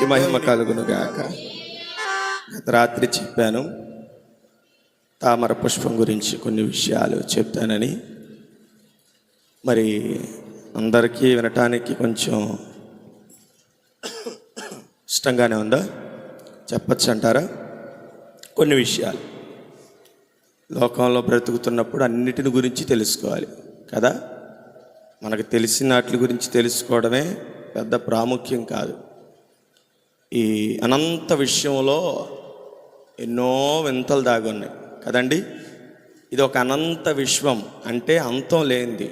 దేవునికి మహిమ కలుగును గాక. గత రాత్రి చెప్పాను తామర పుష్పం గురించి కొన్ని విషయాలు చెప్తానని. మరి అందరికీ వినటానికి కొంచెం ఇష్టంగానే ఉందా? చెప్పచ్చు అంటారా? కొన్ని విషయాలు లోకంలో బ్రతుకుతున్నప్పుడు అన్నిటిని గురించి తెలుసుకోవాలి కదా. మనకు తెలిసిన వాటి గురించి తెలుసుకోవడమే పెద్ద ప్రాముఖ్యం కాదు. ఈ అనంత విషయంలో ఎన్నో వింతలు దాగున్నాయి కదండి. ఇది ఒక అనంత విశ్వం అంటే అంతం లేనిది.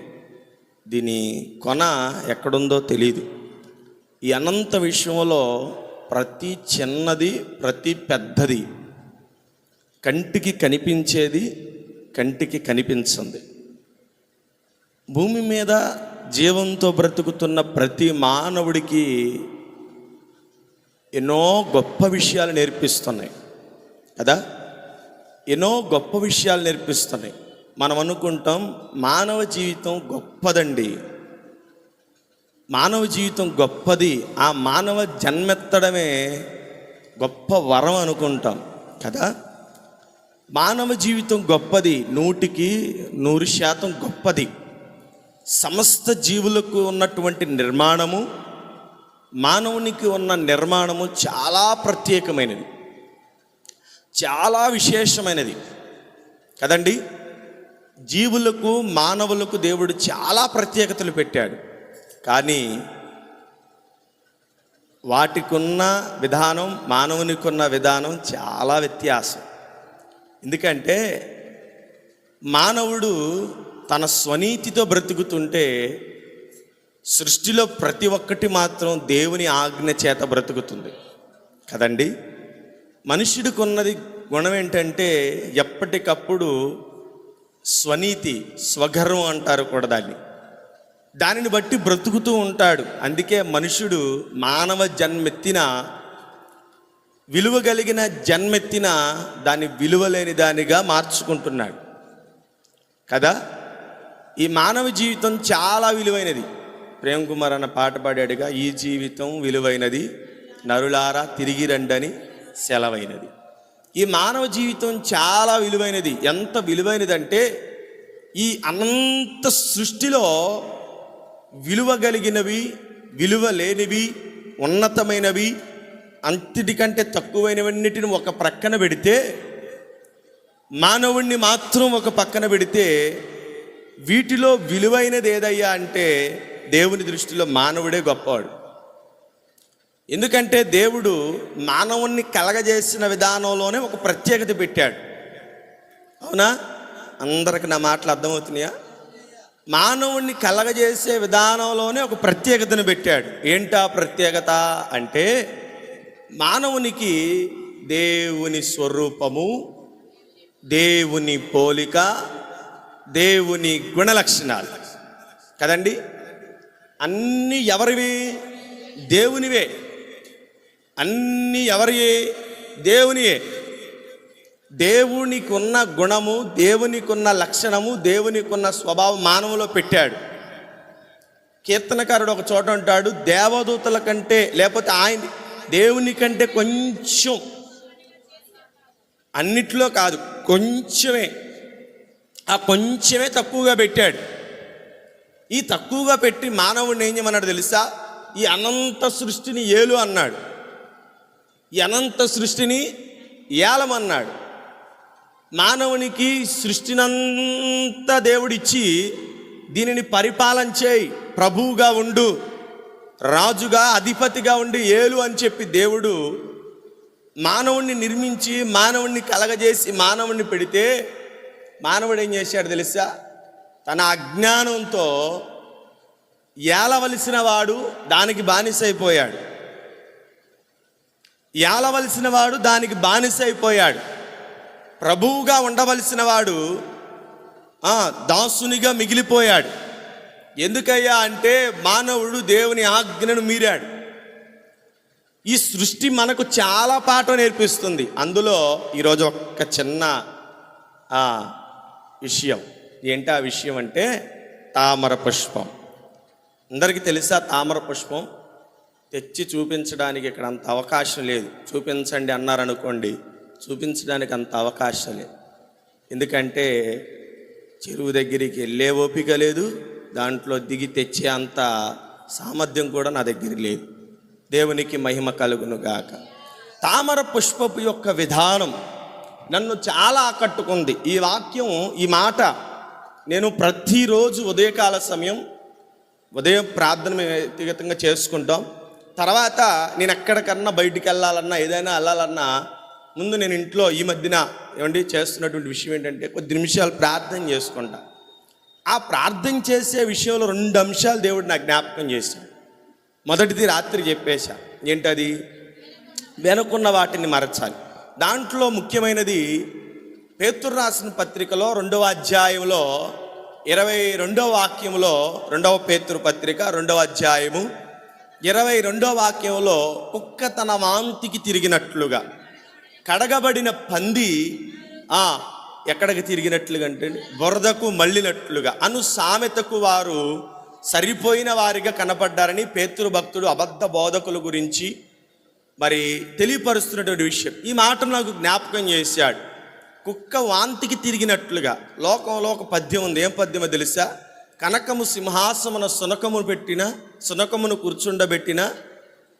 దీని కొన ఎక్కడుందో తెలియదు. ఈ అనంత విశ్వంలో ప్రతి చిన్నది ప్రతి పెద్దది, కంటికి కనిపించేది కంటికి కనిపించింది. భూమి మీద జీవంతో బ్రతుకుతున్న ప్రతి మానవుడికి ఎన్నో గొప్ప విషయాలు నేర్పిస్తున్నాయి కదా. ఎన్నో గొప్ప విషయాలు నేర్పిస్తున్నాయి. మనం అనుకుంటాం మానవ జీవితం గొప్పదండి, మానవ జీవితం గొప్పది, ఆ మానవ జన్మెత్తడమే గొప్ప వరం అనుకుంటాం కదా. మానవ జీవితం గొప్పది, 100% గొప్పది. సమస్త జీవులకు ఉన్నటువంటి నిర్మాణము, మానవునికి ఉన్న నిర్మాణము చాలా ప్రత్యేకమైనది, చాలా విశేషమైనది కదండి. జీవులకు మానవులకు దేవుడు చాలా ప్రత్యేకతలు పెట్టాడు. కానీ వాటికున్న విధానం మానవునికి ఉన్న విధానం చాలా వ్యత్యాసం. ఎందుకంటే మానవుడు తన స్వనీతితో బ్రతుకుతుంటే సృష్టిలో ప్రతి ఒక్కటి మాత్రం దేవుని ఆజ్ఞ చేత బ్రతుకుతుంది కదండి. మనుష్యుడికి ఉన్నది గుణం ఏంటంటే ఎప్పటికప్పుడు స్వనీతి, స్వగర్వం అంటారు కూడా దానిని బట్టి బ్రతుకుతూ ఉంటాడు. అందుకే మనుష్యుడు మానవ జన్మెత్తిన, విలువ కలిగిన జన్మెత్తిన దాన్ని విలువలేని దానిగా మార్చుకుంటున్నాడు కదా. ఈ మానవ జీవితం చాలా విలువైనది. ప్రేమ్ కుమార్ అన్న పాట పాడాడుగా, ఈ జీవితం విలువైనది, నరులారా తిరిగి రండని సెలవైనది. ఈ మానవ జీవితం చాలా విలువైనది. ఎంత విలువైనదంటే ఈ అనంత సృష్టిలో విలువ కలిగినవి, విలువ లేనివి, ఉన్నతమైనవి, అంతటికంటే తక్కువైనవన్నిటిని ఒక ప్రక్కన పెడితే, మానవుణ్ణి మాత్రం ఒక పక్కన పెడితే, వీటిలో విలువైనది ఏదయ్యా అంటే దేవుని దృష్టిలో మానవుడే గొప్పవాడు. ఎందుకంటే దేవుడు మానవుణ్ణి కలగజేసిన విధానంలోనే ఒక ప్రత్యేకత పెట్టాడు. అవునా? అందరికి నా మాటలు అర్థమవుతున్నాయా? మానవుణ్ణి కలగజేసే విధానంలోనే ఒక ప్రత్యేకతను పెట్టాడు. ఏంటా ప్రత్యేకత అంటే మానవునికి దేవుని స్వరూపము, దేవుని పోలిక, దేవుని గుణలక్షణాలు కదండి. అన్నీ ఎవరివి? దేవునివే. అన్నీ ఎవరియే? దేవునియే. దేవునికి ఉన్న గుణము, దేవునికి ఉన్న లక్షణము, దేవునికి ఉన్న స్వభావం మానవులో పెట్టాడు. కీర్తనకారుడు ఒక చోట అంటాడు, దేవదూతల కంటే లేకపోతే ఆయన దేవుని కంటే కొంచెం, అన్నిట్లో కాదు కొంచెమే, ఆ కొంచెమే తక్కువగా పెట్టాడు. ఈ తక్కువగా పెట్టి మానవుడిని ఏం చేయమన్నాడు తెలుసా? ఈ అనంత సృష్టిని ఏలు అన్నాడు, ఈ అనంత సృష్టిని ఏలమన్నాడు. మానవునికి సృష్టినంతా దేవుడిచ్చి దీనిని పరిపాలన చేయి, ప్రభువుగా ఉండు, రాజుగా అధిపతిగా ఉండి ఏలు అని చెప్పి దేవుడు మానవుణ్ణి నిర్మించి మానవుణ్ణి కలగజేసి మానవుణ్ణి పెడితే, మానవుడు ఏం చేశాడు తెలుసా? తన అజ్ఞానంతో ఏలవలసిన వాడు దానికి బానిసైపోయాడు. ఏలవలసిన వాడు దానికి బానిసైపోయాడు. ప్రభువుగా ఉండవలసిన వాడు దాసునిగా మిగిలిపోయాడు. ఎందుకయ్యా అంటే మానవుడు దేవుని ఆజ్ఞను మీరాడు. ఈ సృష్టి మనకు చాలా పాఠం నేర్పిస్తుంది. అందులో ఈరోజు ఒక చిన్న విషయం. ఏంటి ఆ విషయం అంటే తామర పుష్పం. అందరికీ తెలుసా తామర పుష్పం? తెచ్చి చూపించడానికి ఇక్కడ అంత అవకాశం లేదు. చూపించండి అన్నారనుకోండి, చూపించడానికి అంత అవకాశం లేదు. ఎందుకంటే చెరువు దగ్గరికి వెళ్ళే ఓపిక లేదు, దాంట్లో దిగి తెచ్చే అంత సామర్థ్యం కూడా నా దగ్గర లేదు. దేవునికి మహిమ కలుగును గాక. తామర పుష్పపు యొక్క విధానం నన్ను చాలా ఆకట్టుకుంది. ఈ వాక్యం, ఈ మాట నేను ప్రతిరోజు ఉదయకాల సమయం ఉదయం ప్రార్థన వ్యక్తిగతంగా చేసుకుంటాం. తర్వాత నేను ఎక్కడికన్నా బయటికి వెళ్ళాలన్నా, ఏదైనా వెళ్ళాలన్నా ముందు నేను ఇంట్లో ఈ మధ్యన చేస్తున్నటువంటి విషయం ఏంటంటే కొద్ది నిమిషాలు ప్రార్థన చేసుకుంటా. ఆ ప్రార్థన చేసే విషయంలో 2 అంశాలు దేవుడు నాకు జ్ఞాపకం చేశాడు. మొదటిది రాత్రి చెప్పేశా, ఏంటది? వెనుకున్న వాటిని మరచాలి. దాంట్లో ముఖ్యమైనది పేతురు రాసిన పత్రికలో 2వ అధ్యాయంలో 22వ వాక్యంలో, 2వ పేతురు పత్రిక 2వ అధ్యాయము 22వ వాక్యంలో, కుక్క తన వాంతికి తిరిగినట్లుగా కడగబడిన పంది ఎక్కడికి తిరిగినట్లుగా అంటే బురదకు మళ్ళినట్లుగా అను సామెతకు వారు సరిపోయిన వారిగా కనపడ్డారని పేతురు భక్తుడు అబద్ధ బోధకుల గురించి మరి తెలియపరుస్తున్నటువంటి విషయం. ఈ మాట నాకు జ్ఞాపకం చేశాడు. కుక్క వాంతికి తిరిగినట్లుగా. లోకంలో ఒక పద్యం ఉంది. ఏం పద్యమో తెలుసా? కనకము సింహాసమున సునకమును కూర్చుండబెట్టిన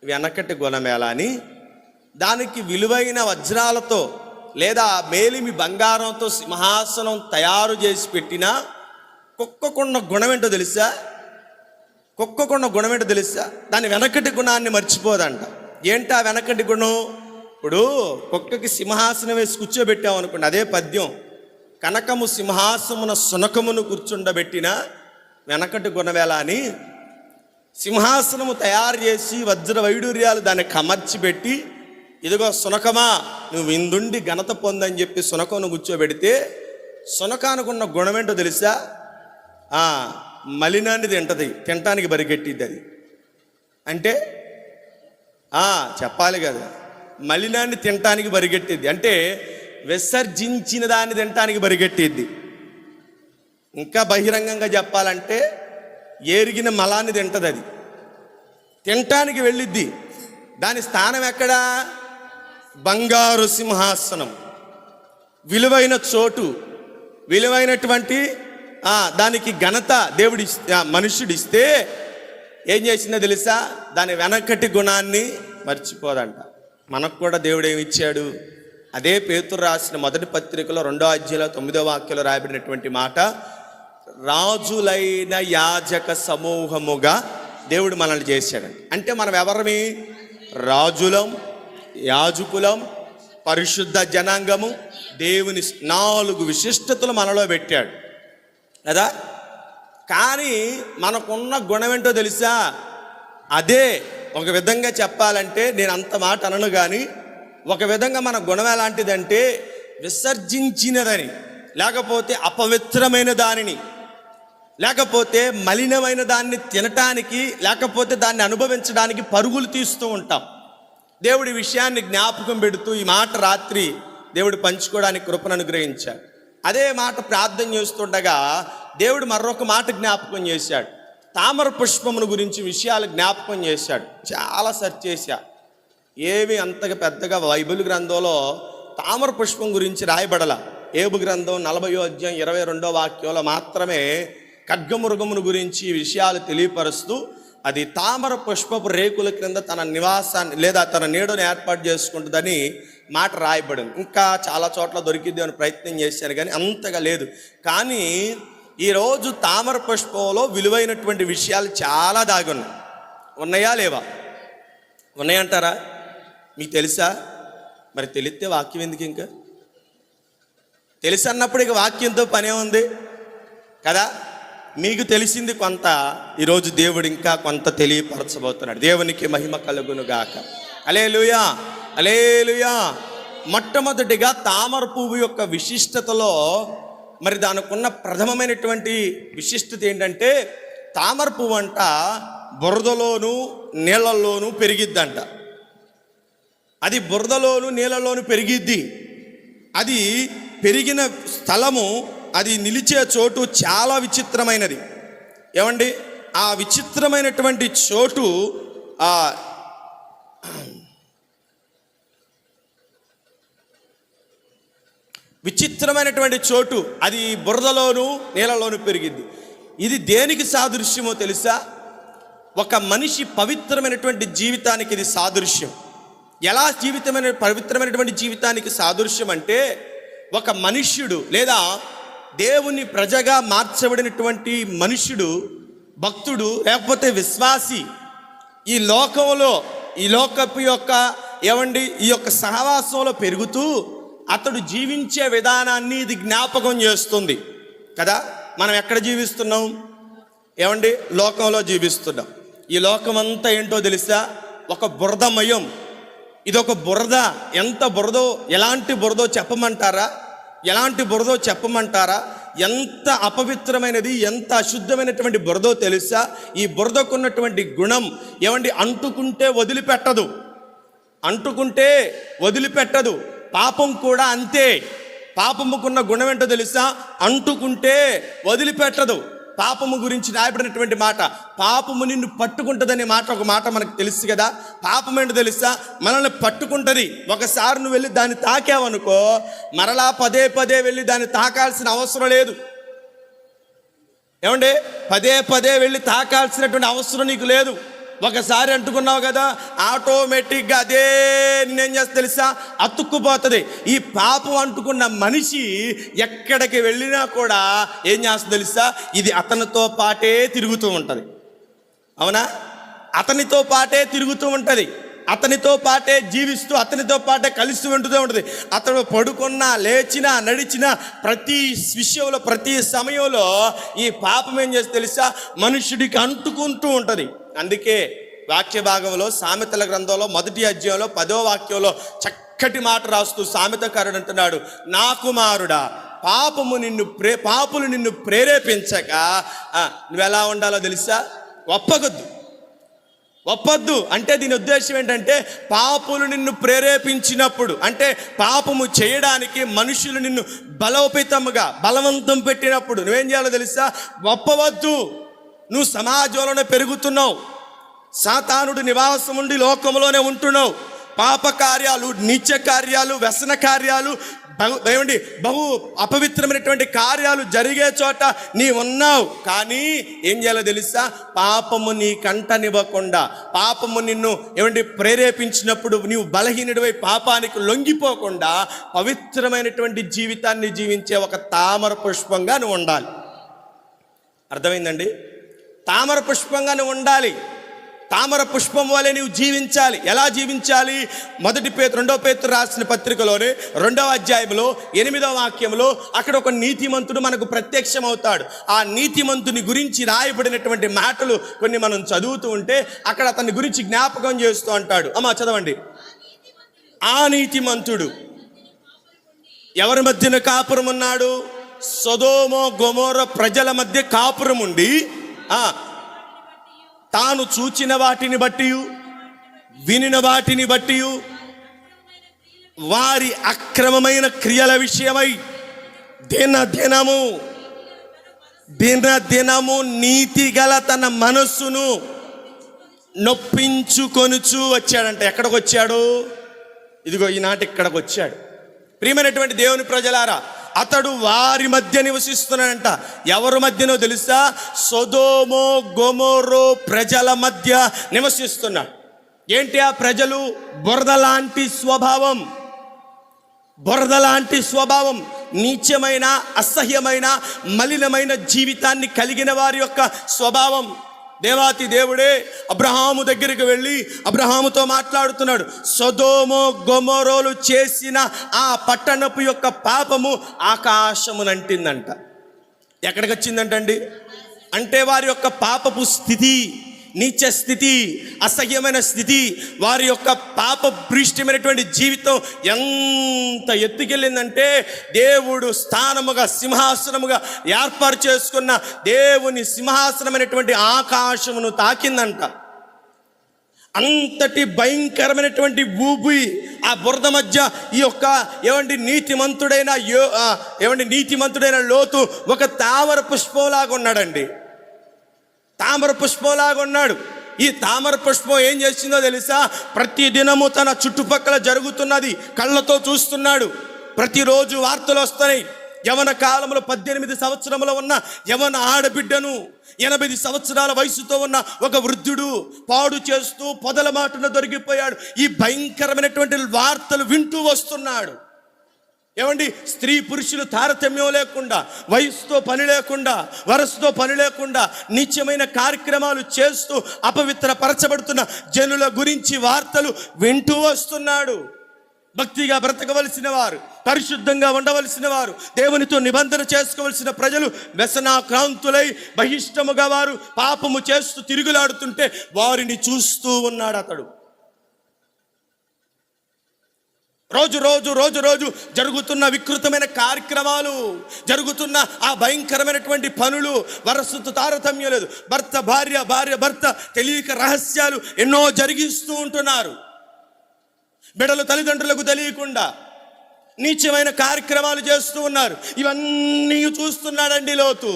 వెనకటి గుణమేళ అని. దానికి విలువైన వజ్రాలతో లేదా మేలిమి బంగారంతో సింహాసనం తయారు చేసి పెట్టిన కుక్కకున్న గుణం ఏంటో తెలుసా? కుక్కకున్న గుణం ఏంటో తెలుసా? దాని వెనకటి గుణాన్ని మర్చిపోదంట. ఏంటా వెనకటి గుణం? ఇప్పుడు కుక్కకి సింహాసనం వేసి కూర్చోబెట్టాం అనుకోండి, అదే పద్యం. కనకము సింహాసమున సునకమును కూర్చుండబెట్టిన వెనకటి గుణమేళ అని. సింహాసనము తయారు చేసి వజ్ర వైడూర్యాలు దాన్ని కమర్చిపెట్టి, ఇదిగో సునకమా నువ్వు విందుండి ఘనత పొందని చెప్పి సునకమును కూర్చోబెడితే సునకానుకున్న గుణం ఏంటో తెలుసా? మలినాన్ని తినటానికి బరిగెట్టిద్ది. అది అంటే చెప్పాలి కదా, మలినాన్ని తినటానికి బరిగెట్టిద్ది. అంటే విసర్జించిన దాన్ని తినటానికి బరిగెట్టిద్ది. ఇంకా బహిరంగంగా చెప్పాలంటే ఏరిగిన మలాన్ని తింటది. అది తినటానికి వెళ్ళిద్ది. దాని స్థానం ఎక్కడా? బంగారు సింహాసనం, విలువైన చోటు, విలువైనటువంటి దానికి ఘనత దేవుడి మనుష్యుడిస్తే ఏం చేసిందో తెలుసా? దాని వెనకటి గుణాన్ని మర్చిపోదంట. మనకు కూడా దేవుడు ఏమి ఇచ్చాడు? అదే పేతురు రాసిన మొదటి పత్రికలో 2వ అధ్యాయంలో 9వ వాక్యంలో రాయబడినటువంటి మాట, రాజులైన యాజక సమూహముగా దేవుడు మనల్ని చేశాడు. అంటే మనం ఎవరమి? రాజులం, యాజకులం, పరిశుద్ధ జనాంగము. దేవుని 4 విశిష్టతలు మనలో పెట్టాడు కదా. కానీ మనకున్న గుణం ఏంటో తెలుసా? అదే ఒక విధంగా చెప్పాలంటే, నేను అంత మాట అనను కానీ, ఒక విధంగా మన గుణం ఎలాంటిదంటే విసర్జించినదని, లేకపోతే అపవిత్రమైన దానిని, లేకపోతే మలినమైన దాన్ని తినటానికి, లేకపోతే దాన్ని అనుభవించడానికి పరుగులు తీస్తూ ఉంటాం. దేవుడి విషయాన్ని జ్ఞాపకం పెడుతూ ఈ మాట రాత్రి దేవుడు పంచుకోవడానికి కృపను అనుగ్రహించాడు. అదే మాట ప్రార్థన చేస్తుండగా దేవుడు మరొక మాట జ్ఞాపకం చేశాడు. తామర పుష్పమును గురించి విషయాలు జ్ఞాపకం చేశాడు. చాలా సెర్చ్ చేశా, ఏమి అంతగా పెద్దగా బైబిల్ గ్రంథంలో తామర పుష్పం గురించి రాయబడల. ఏబు గ్రంథం 40వ అధ్యాయం 22వ వాక్యంలో మాత్రమే ఖడ్గమృగమును గురించి విషయాలు తెలియపరుస్తూ, అది తామర పుష్పపు రేకుల క్రింద తన నివాసాన్ని లేదా తన నీడను ఏర్పాటు చేసుకుంటుందని మాట రాయబడింది. ఇంకా చాలా చోట్ల దొరికిద్ది అని ప్రయత్నం చేశాను కానీ అంతగా లేదు. కానీ ఈరోజు తామర పుష్పంలో విలువైనటువంటి విషయాలు చాలా దాగి ఉన్నాయి. ఉన్నాయా లేవా? ఉన్నాయంటారా? మీకు తెలుసా? మరి తెలిస్తే వాక్యం ఎందుకు? ఇంకా తెలుసు అన్నప్పుడు ఇక వాక్యంతో పనే ఉంది కదా. మీకు తెలిసింది కొంత, ఈరోజు దేవుడు ఇంకా కొంత తెలియపరచబోతున్నాడు. దేవునికి మహిమ కలుగును గాక. హల్లెలూయా, హల్లెలూయా. మొట్టమొదటిగా తామర పువ్వు యొక్క విశిష్టతలో మరి దానికి ఉన్న ప్రథమమైనటువంటి విశిష్టత ఏంటంటే, తామర పువ్వు అంట బురదలోను నీళ్ళల్లోనూ పెరిగిద్దంట. అది బురదలోను నీళ్ళలోను పెరిగిద్ది. అది పెరిగిన స్థలము, అది నిలిచే చోటు చాలా విచిత్రమైనది. ఏమండి? ఆ విచిత్రమైనటువంటి చోటు పవిత్రమైనటువంటి చోటు అది బురదలోను నీళ్ళలోను పెరిగింది. ఇది దేనికి సాదృశ్యమో తెలుసా? ఒక మనిషి పవిత్రమైనటువంటి జీవితానికి ఇది సాదృశ్యం. ఎలా పవిత్రమైనటువంటి జీవితానికి సాదృశ్యం అంటే, ఒక మనుష్యుడు లేదా దేవుని ప్రజగా మార్చబడినటువంటి మనుష్యుడు, భక్తుడు లేకపోతే విశ్వాసి ఈ లోకంలో ఈ లోకపు యొక్క ఈ యొక్క సహవాసంలో పెరుగుతూ అతడు జీవించే విధానాన్ని ఇది జ్ఞాపకం చేస్తుంది కదా. మనం ఎక్కడ జీవిస్తున్నాం? లోకంలో జీవిస్తున్నాం. ఈ లోకం అంతా ఏంటో తెలుసా? ఒక బురదమయం. ఇదొక బురద. ఎంత బురదో, ఎలాంటి బురదో చెప్పమంటారా? ఎంత అపవిత్రమైనది, ఎంత అశుద్ధమైనటువంటి బురదో తెలుసా? ఈ బురదకున్నటువంటి గుణం అంటుకుంటే వదిలిపెట్టదు. పాపం కూడా అంతే. పాపముకున్న గుణం ఏంటో తెలుసా? అంటుకుంటే వదిలిపెట్టదు. పాపము గురించి రాయబడినటువంటి మాట, పాపము నిన్ను పట్టుకుంటుందనే మాట, ఒక మాట మనకు తెలుసు కదా. పాపం ఏంటో తెలుసా? మనల్ని పట్టుకుంటుంది. ఒకసారి నువ్వు వెళ్ళి దాన్ని తాకావనుకో, మరలా పదే పదే వెళ్ళి దాన్ని తాకాల్సిన అవసరం లేదు. పదే పదే వెళ్ళి తాకాల్సినటువంటి అవసరం నీకు లేదు. ఒకసారి అంటుకున్నావు కదా, ఆటోమేటిక్గా అదే నేనేం చేస్తా తెలుసా? అతుక్కుపోతుంది. ఈ పాపం అంటుకున్న మనిషి ఎక్కడికి వెళ్ళినా కూడా ఏం చేస్తా తెలుసా? ఇది అతనితో పాటే తిరుగుతూ ఉంటుంది. అవునా? అతనితో పాటే తిరుగుతూ ఉంటుంది, అతనితో పాటే జీవిస్తూ, అతనితో పాటే కలిసి ఉంటూ ఉంటుంది. అతడు పడుకున్నా, లేచినా, నడిచినా ప్రతి విషయంలో, ప్రతి సమయంలో ఈ పాపం ఏం చేస్తే తెలుసా? మనుషుడికి అంటుకుంటూ ఉంటుంది. అందుకే వాక్య భాగంలో సామెతల గ్రంథంలో 1వ అధ్యాయంలో 10వ వాక్యంలో చక్కటి మాట రాస్తూ సామెతకారుడు అంటున్నాడు, నా కుమారుడా, పాపులు నిన్ను ప్రేరేపించక నువ్వు ఎలా ఉండాలో తెలుసా? ఒప్పొద్దు. అంటే దీని ఉద్దేశం ఏంటంటే, పాపులు నిన్ను ప్రేరేపించినప్పుడు, అంటే పాపము చేయడానికి మనుషులు నిన్ను బలవంతం పెట్టినప్పుడు నువ్వేం చేయాలో తెలుసా? ఒప్పవద్దు. నువ్వు సమాజంలోనే పెరుగుతున్నావు, సాతానుడు నివాసం ఉండి లోకంలోనే ఉంటున్నావు. పాప కార్యాలు, నీచ కార్యాలు, వ్యసన కార్యాలు, బహు అపవిత్రమైనటువంటి కార్యాలు జరిగే చోట నీ ఉన్నావు. కానీ ఏం చేయాలో తెలుసా? పాపము నీ కంటనివ్వకుండా, పాపము నిన్ను ప్రేరేపించినప్పుడు నీవు బలహీనుడివై పాపానికి లొంగిపోకుండా పవిత్రమైనటువంటి జీవితాన్ని జీవించే ఒక తామర పుష్పంగా నువ్వు ఉండాలి. అర్థమైందండి? తామర పుష్పంగా నువ్వు ఉండాలి. తామర పుష్పం వలె నీవు జీవించాలి. ఎలా జీవించాలి? 2వ పేతురు రాసిన పత్రికలోనే 2వ అధ్యాయంలో 8వ వాక్యంలో అక్కడ ఒక నీతిమంతుడు మనకు ప్రత్యక్షమవుతాడు. ఆ నీతిమంతుని గురించి రాయబడినటువంటి మాటలు కొన్ని మనం చదువుతూ ఉంటే అక్కడ అతని గురించి జ్ఞాపకం చేస్తూ అంటాడు. అమ్మా చదవండి. ఆ నీతిమంతుడు ఎవరి మధ్యన కాపురం ఉన్నాడు? సొదొమ గొమొర్రా ప్రజల మధ్య కాపురం ఉండి తాను చూచిన వాటిని బట్టి, వినిన వాటిని బట్టి, వారి అక్రమమైన క్రియల విషయమై దినదినము నీతి గల తన మనస్సును నొప్పించుకొనుచు వచ్చాడంట. ఎక్కడికి వచ్చాడు? ఇదిగో ఈనాటి ఇక్కడికి వచ్చాడు. ప్రియమైనటువంటి దేవుని ప్రజలారా, అతడు వారి మధ్య నివసిస్తున్నాడంట. ఎవరి మధ్యనో తెలుసా? సొదొమ గొమొర్రా ప్రజల మధ్య నివసిస్తున్నాడు. ఏంటి ఆ ప్రజలు? బురద లాంటి స్వభావం, నీచమైన, అసహ్యమైన, మలినమైన జీవితాన్ని కలిగిన వారి యొక్క స్వభావం. దేవాతి దేవుడే అబ్రహాము దగ్గరికి వెళ్ళి అబ్రహాముతో మాట్లాడుతున్నాడు. సొదొమ గొమొర్రాలు చేసిన ఆ పట్టణపు యొక్క పాపము ఆకాశమునంటిందంట. ఎక్కడికి వచ్చిందంటండి? అంటే వారి యొక్క పాపపు స్థితి, నీచ స్థితి, అసహ్యమైన స్థితి, వారి యొక్క పాప భ్రష్టమైనటువంటి జీవితం ఎంత ఎత్తుకెళ్ళిందంటే, దేవుడు స్థానముగా, సింహాసనముగా ఏర్పాటు చేసుకున్న దేవుని సింహాసనమైనటువంటి ఆకాశమును తాకిందంట. అంతటి భయంకరమైనటువంటి ఊబి ఆ బురద మధ్య ఈ యొక్క నీతిమంతుడైన లోతు ఒక తామర పుష్పంలాగా ఉన్నాడండి. తామర పుష్పంలాగా ఉన్నాడు. ఈ తామర పుష్పం ఏం చేసిందో తెలుసా? ప్రతి దినము తన చుట్టుపక్కల జరుగుతున్నది కళ్ళతో చూస్తున్నాడు. ప్రతిరోజు వార్తలు వస్తున్నాయి. యవన కాలంలో 18 సంవత్సరముల ఉన్న యవన ఆడబిడ్డను 80 సంవత్సరాల వయసుతో ఉన్న ఒక వృద్ధుడు పాడు చేస్తూ పొదల మాటున దొరికిపోయాడు. ఈ భయంకరమైనటువంటి వార్తలు వింటూ వస్తున్నాడు. ఏమండి, స్త్రీ పురుషులు తారతమ్యం లేకుండా, వయసుతో పని లేకుండా, వరసతో పని లేకుండా నీచమైన కార్యక్రమాలు చేస్తూ అపవిత్రపరచబడుతున్న జనుల గురించి వార్తలు వింటూ వస్తున్నాడు. భక్తిగా బ్రతకవలసిన వారు, పరిశుద్ధంగా ఉండవలసిన వారు, దేవునితో నిబంధన చేసుకోవలసిన ప్రజలు వ్యసనాక్రాంతులై బహిష్టముగా వారు పాపము చేస్తూ తిరుగులాడుతుంటే వారిని చూస్తూ ఉన్నాడు అతడు. రోజు రోజు జరుగుతున్న వికృతమైన కార్యక్రమాలు, జరుగుతున్న ఆ భయంకరమైనటువంటి పనులు, వరసతో తారతమ్యం లేదు, భర్త భార్య, భార్య భర్త తెలియక రహస్యాలు ఎన్నో జరిగిస్తూ ఉంటున్నారు. బిడ్డలు తల్లిదండ్రులకు తెలియకుండా నీచమైన కార్యక్రమాలు చేస్తూ ఉన్నారు. ఇవన్నీ చూస్తున్నాడండి లోతు.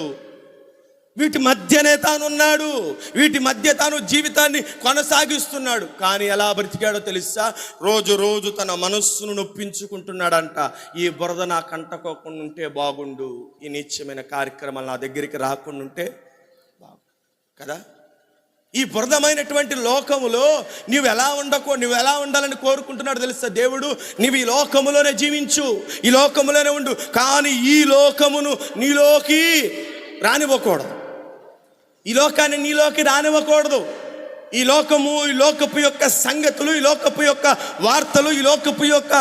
వీటి మధ్యనే తానున్నాడు, వీటి మధ్య తాను జీవితాన్ని కొనసాగిస్తున్నాడు. కానీ ఎలా బ్రతికాడో తెలుసా? రోజు తన మనస్సును నొప్పించుకుంటున్నాడంట. ఈ బురద నా కంటకోకుండా ఉంటే బాగుండు, ఈ నీచమైన కార్యక్రమాలు నా దగ్గరికి రాకుండా ఉంటే బాగు కదా. ఈ బురదమైనటువంటి లోకములో నువ్వు ఎలా ఉండాలని కోరుకుంటున్నాడు తెలుసా దేవుడు? నీవు ఈ లోకములోనే జీవించు, ఈ లోకములోనే ఉండు, కానీ ఈ లోకమును నీలోకి రానివ్వకూడదు. ఈ లోకాన్ని నీలోకి రానివ్వకూడదు. ఈ లోకము, ఈ లోకపు యొక్క సంగతులు, ఈ లోకపు యొక్క వార్తలు, ఈ లోకపు యొక్క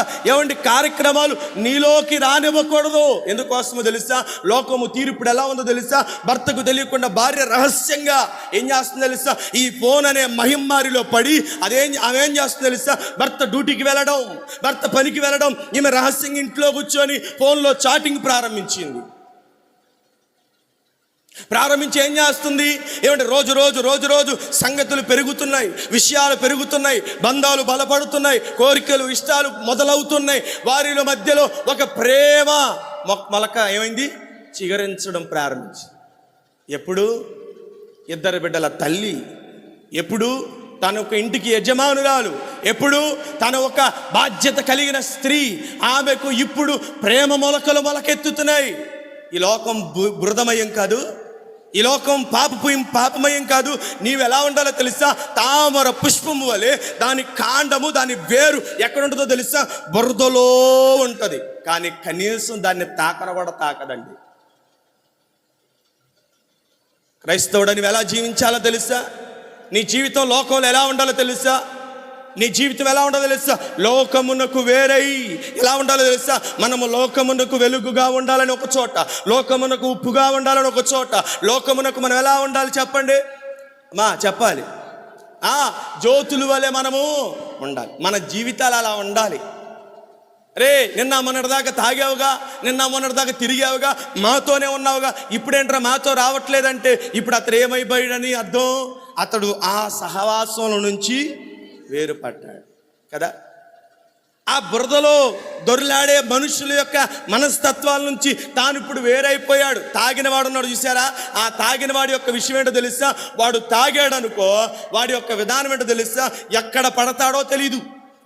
కార్యక్రమాలు నీలోకి రానివ్వకూడదు. ఎందుకోసమో తెలుసా? లోకము తీర్పుడు ఎలా ఉందో తెలుసా? భర్తకు తెలియకుండా భార్య రహస్యంగా ఏం చేస్తుందో తెలుసా? ఈ ఫోన్ అనే మహిమ్మారిలో పడి ఆమె ఏం చేస్తుందో తెలుసా? భర్త డ్యూటీకి వెళ్ళడం, భర్త పనికి వెళ్ళడం, ఈమె రహస్యంగా ఇంట్లో కూర్చొని ఫోన్లో చాటింగ్ ప్రారంభించి ఏం చేస్తుంది? రోజు సంగతులు పెరుగుతున్నాయి, విషయాలు పెరుగుతున్నాయి, బంధాలు బలపడుతున్నాయి, కోరికలు ఇష్టాలు మొదలవుతున్నాయి. వారిలో మధ్యలో ఒక ప్రేమ మొలక ఏమైంది? చిగురించడం ప్రారంభించి. ఎప్పుడు? ఇద్దరు బిడ్డల తల్లి, ఎప్పుడు తన ఒక ఇంటికి యజమానురాలు, ఎప్పుడు తన ఒక బాధ్యత కలిగిన స్త్రీ, ఆమెకు ఇప్పుడు ప్రేమ మొలకలు మొలకెత్తుతున్నాయి. ఈ లోకం బృదమయం కాదు, ఈ లోకం పాపమయం కాదు. నీవు ఎలా ఉండాలో తెలుసా? తామర పుష్పము వలె దాని కాండము, దాని వేరు ఎక్కడుంటుందో తెలుసా? బురదలో ఉంటుంది. కానీ కనీసం దాన్ని తాకదండి. క్రైస్తవుడు నీవు ఎలా జీవించాలో తెలుసా? నీ జీవితం లోకంలో ఎలా ఉండాలో తెలుసా? నీ జీవితం ఎలా ఉండాలో తెలుసా? లోకమునకు వేరై ఎలా ఉండాలో తెలుసా? మనము లోకమునకు వెలుగుగా ఉండాలని ఒక చోట, లోకమునకు ఉప్పుగా ఉండాలని ఒక చోట, లోకమునకు మనం ఎలా ఉండాలి చెప్పండి? చెప్పాలి. జ్యోతుల వలె మనము ఉండాలి. మన జీవితాలు అలా ఉండాలి. నిన్న మొన్నటిదాకా తాగావుగా, నిన్న మొన్నటిదాకా తిరిగావుగా, మాతోనే ఉన్నావుగా, ఇప్పుడేంట్రా మాతో రావట్లేదంటే ఇప్పుడు అతడు ఏమైపోయాడని అర్థం? అతడు ఆ సహవాసంలో నుంచి వేరుపడ్డాడు కదా. ఆ బురదలో దొర్లాడే మనుషుల యొక్క మనస్తత్వాల నుంచి తాను ఇప్పుడు వేరైపోయాడు. తాగినవాడు ఉన్నాడు చూసారా? ఆ తాగినవాడి యొక్క విషయం ఏంటో తెలుసా? వాడు తాగాడు అనుకో, వాడి యొక్క విధానం ఏంటో తెలుసా? ఎక్కడ పడతాడో తెలీదు,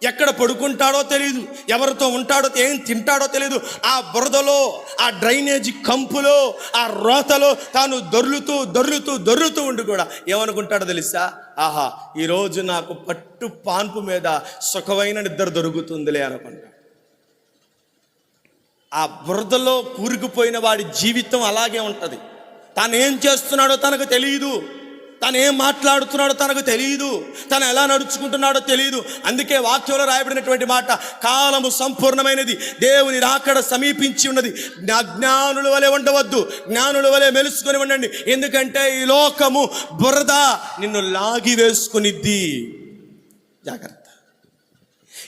ఎక్కడ పడుకుంటాడో తెలియదు, ఎవరితో ఉంటాడో, ఏం తింటాడో తెలియదు. ఆ బురదలో, ఆ డ్రైనేజీ కంపులో, ఆ రోతలో తాను దొర్లుతూ ఉండి కూడా ఏమనుకుంటాడో తెలుసా? ఆహా, ఈరోజు నాకు పట్టు పాన్పు మీద సుఖమైన నిద్ర దొరుకుతుందిలే అనుకుంటా. ఆ బురదలో కూరుకుపోయిన వాడి జీవితం అలాగే ఉంటుంది. తాను ఏం చేస్తున్నాడో తనకు తెలియదు, తను ఏం మాట్లాడుతున్నాడో తనకు తెలియదు, తను ఎలా నడుచుకుంటున్నాడో తెలియదు. అందుకే వాక్యంలో రాయబడినటువంటి మాట, కాలము సంపూర్ణమైనది, దేవుని రాకడ సమీపించి ఉన్నది, అజ్ఞానుల వలె ఉండవద్దు, జ్ఞానుల వలె మెలుసుకొని ఉండండి. ఎందుకంటే ఈ లోకము బురద నిన్ను లాగి వేసుకునిద్ది. జాగ్రత్త.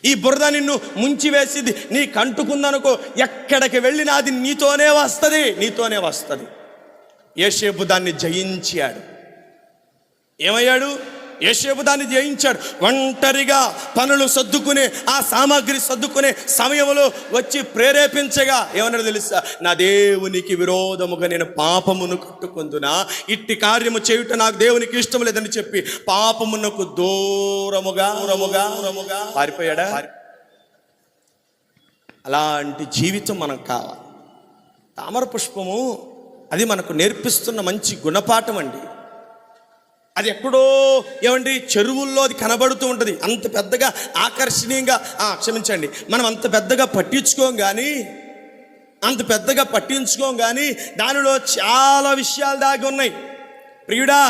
ఈ బురద నిన్ను ముంచి వేసిద్ది. నీ కంటుకుందనుకో, ఎక్కడికి వెళ్ళినా అది నీతోనే వస్తుంది. యోసేపు దాన్ని జయించాడు. ఏమయ్యాడు? యోసేపు దాన్ని జయించాడు. ఒంటరిగా పనులు సర్దుకునే, ఆ సామాగ్రి సర్దుకునే సమయంలో వచ్చి ప్రేరేపించగా ఏమన్నాడు తెలుసా? నా దేవునికి విరోధముగా నేను పాపమును కట్టుకొందునా, ఇట్టి కార్యము చేయుట నాకు దేవునికి ఇష్టం లేదని చెప్పి పాపమునకు దూరముగా పారిపోయాడా? అలాంటి జీవితం మనకు కావాలి. తామర పుష్పము అది మనకు నేర్పిస్తున్న మంచి గుణపాఠం అండి. అది ఎక్కడో ఏమండి చెరువుల్లో అది కనబడుతూ ఉంటుంది. అంత పెద్దగా ఆకర్షణీయంగా క్షమించండి, మనం అంత పెద్దగా పట్టించుకోం కానీ దానిలో చాలా విషయాలు దాగి ఉన్నాయి. ప్రియుడా,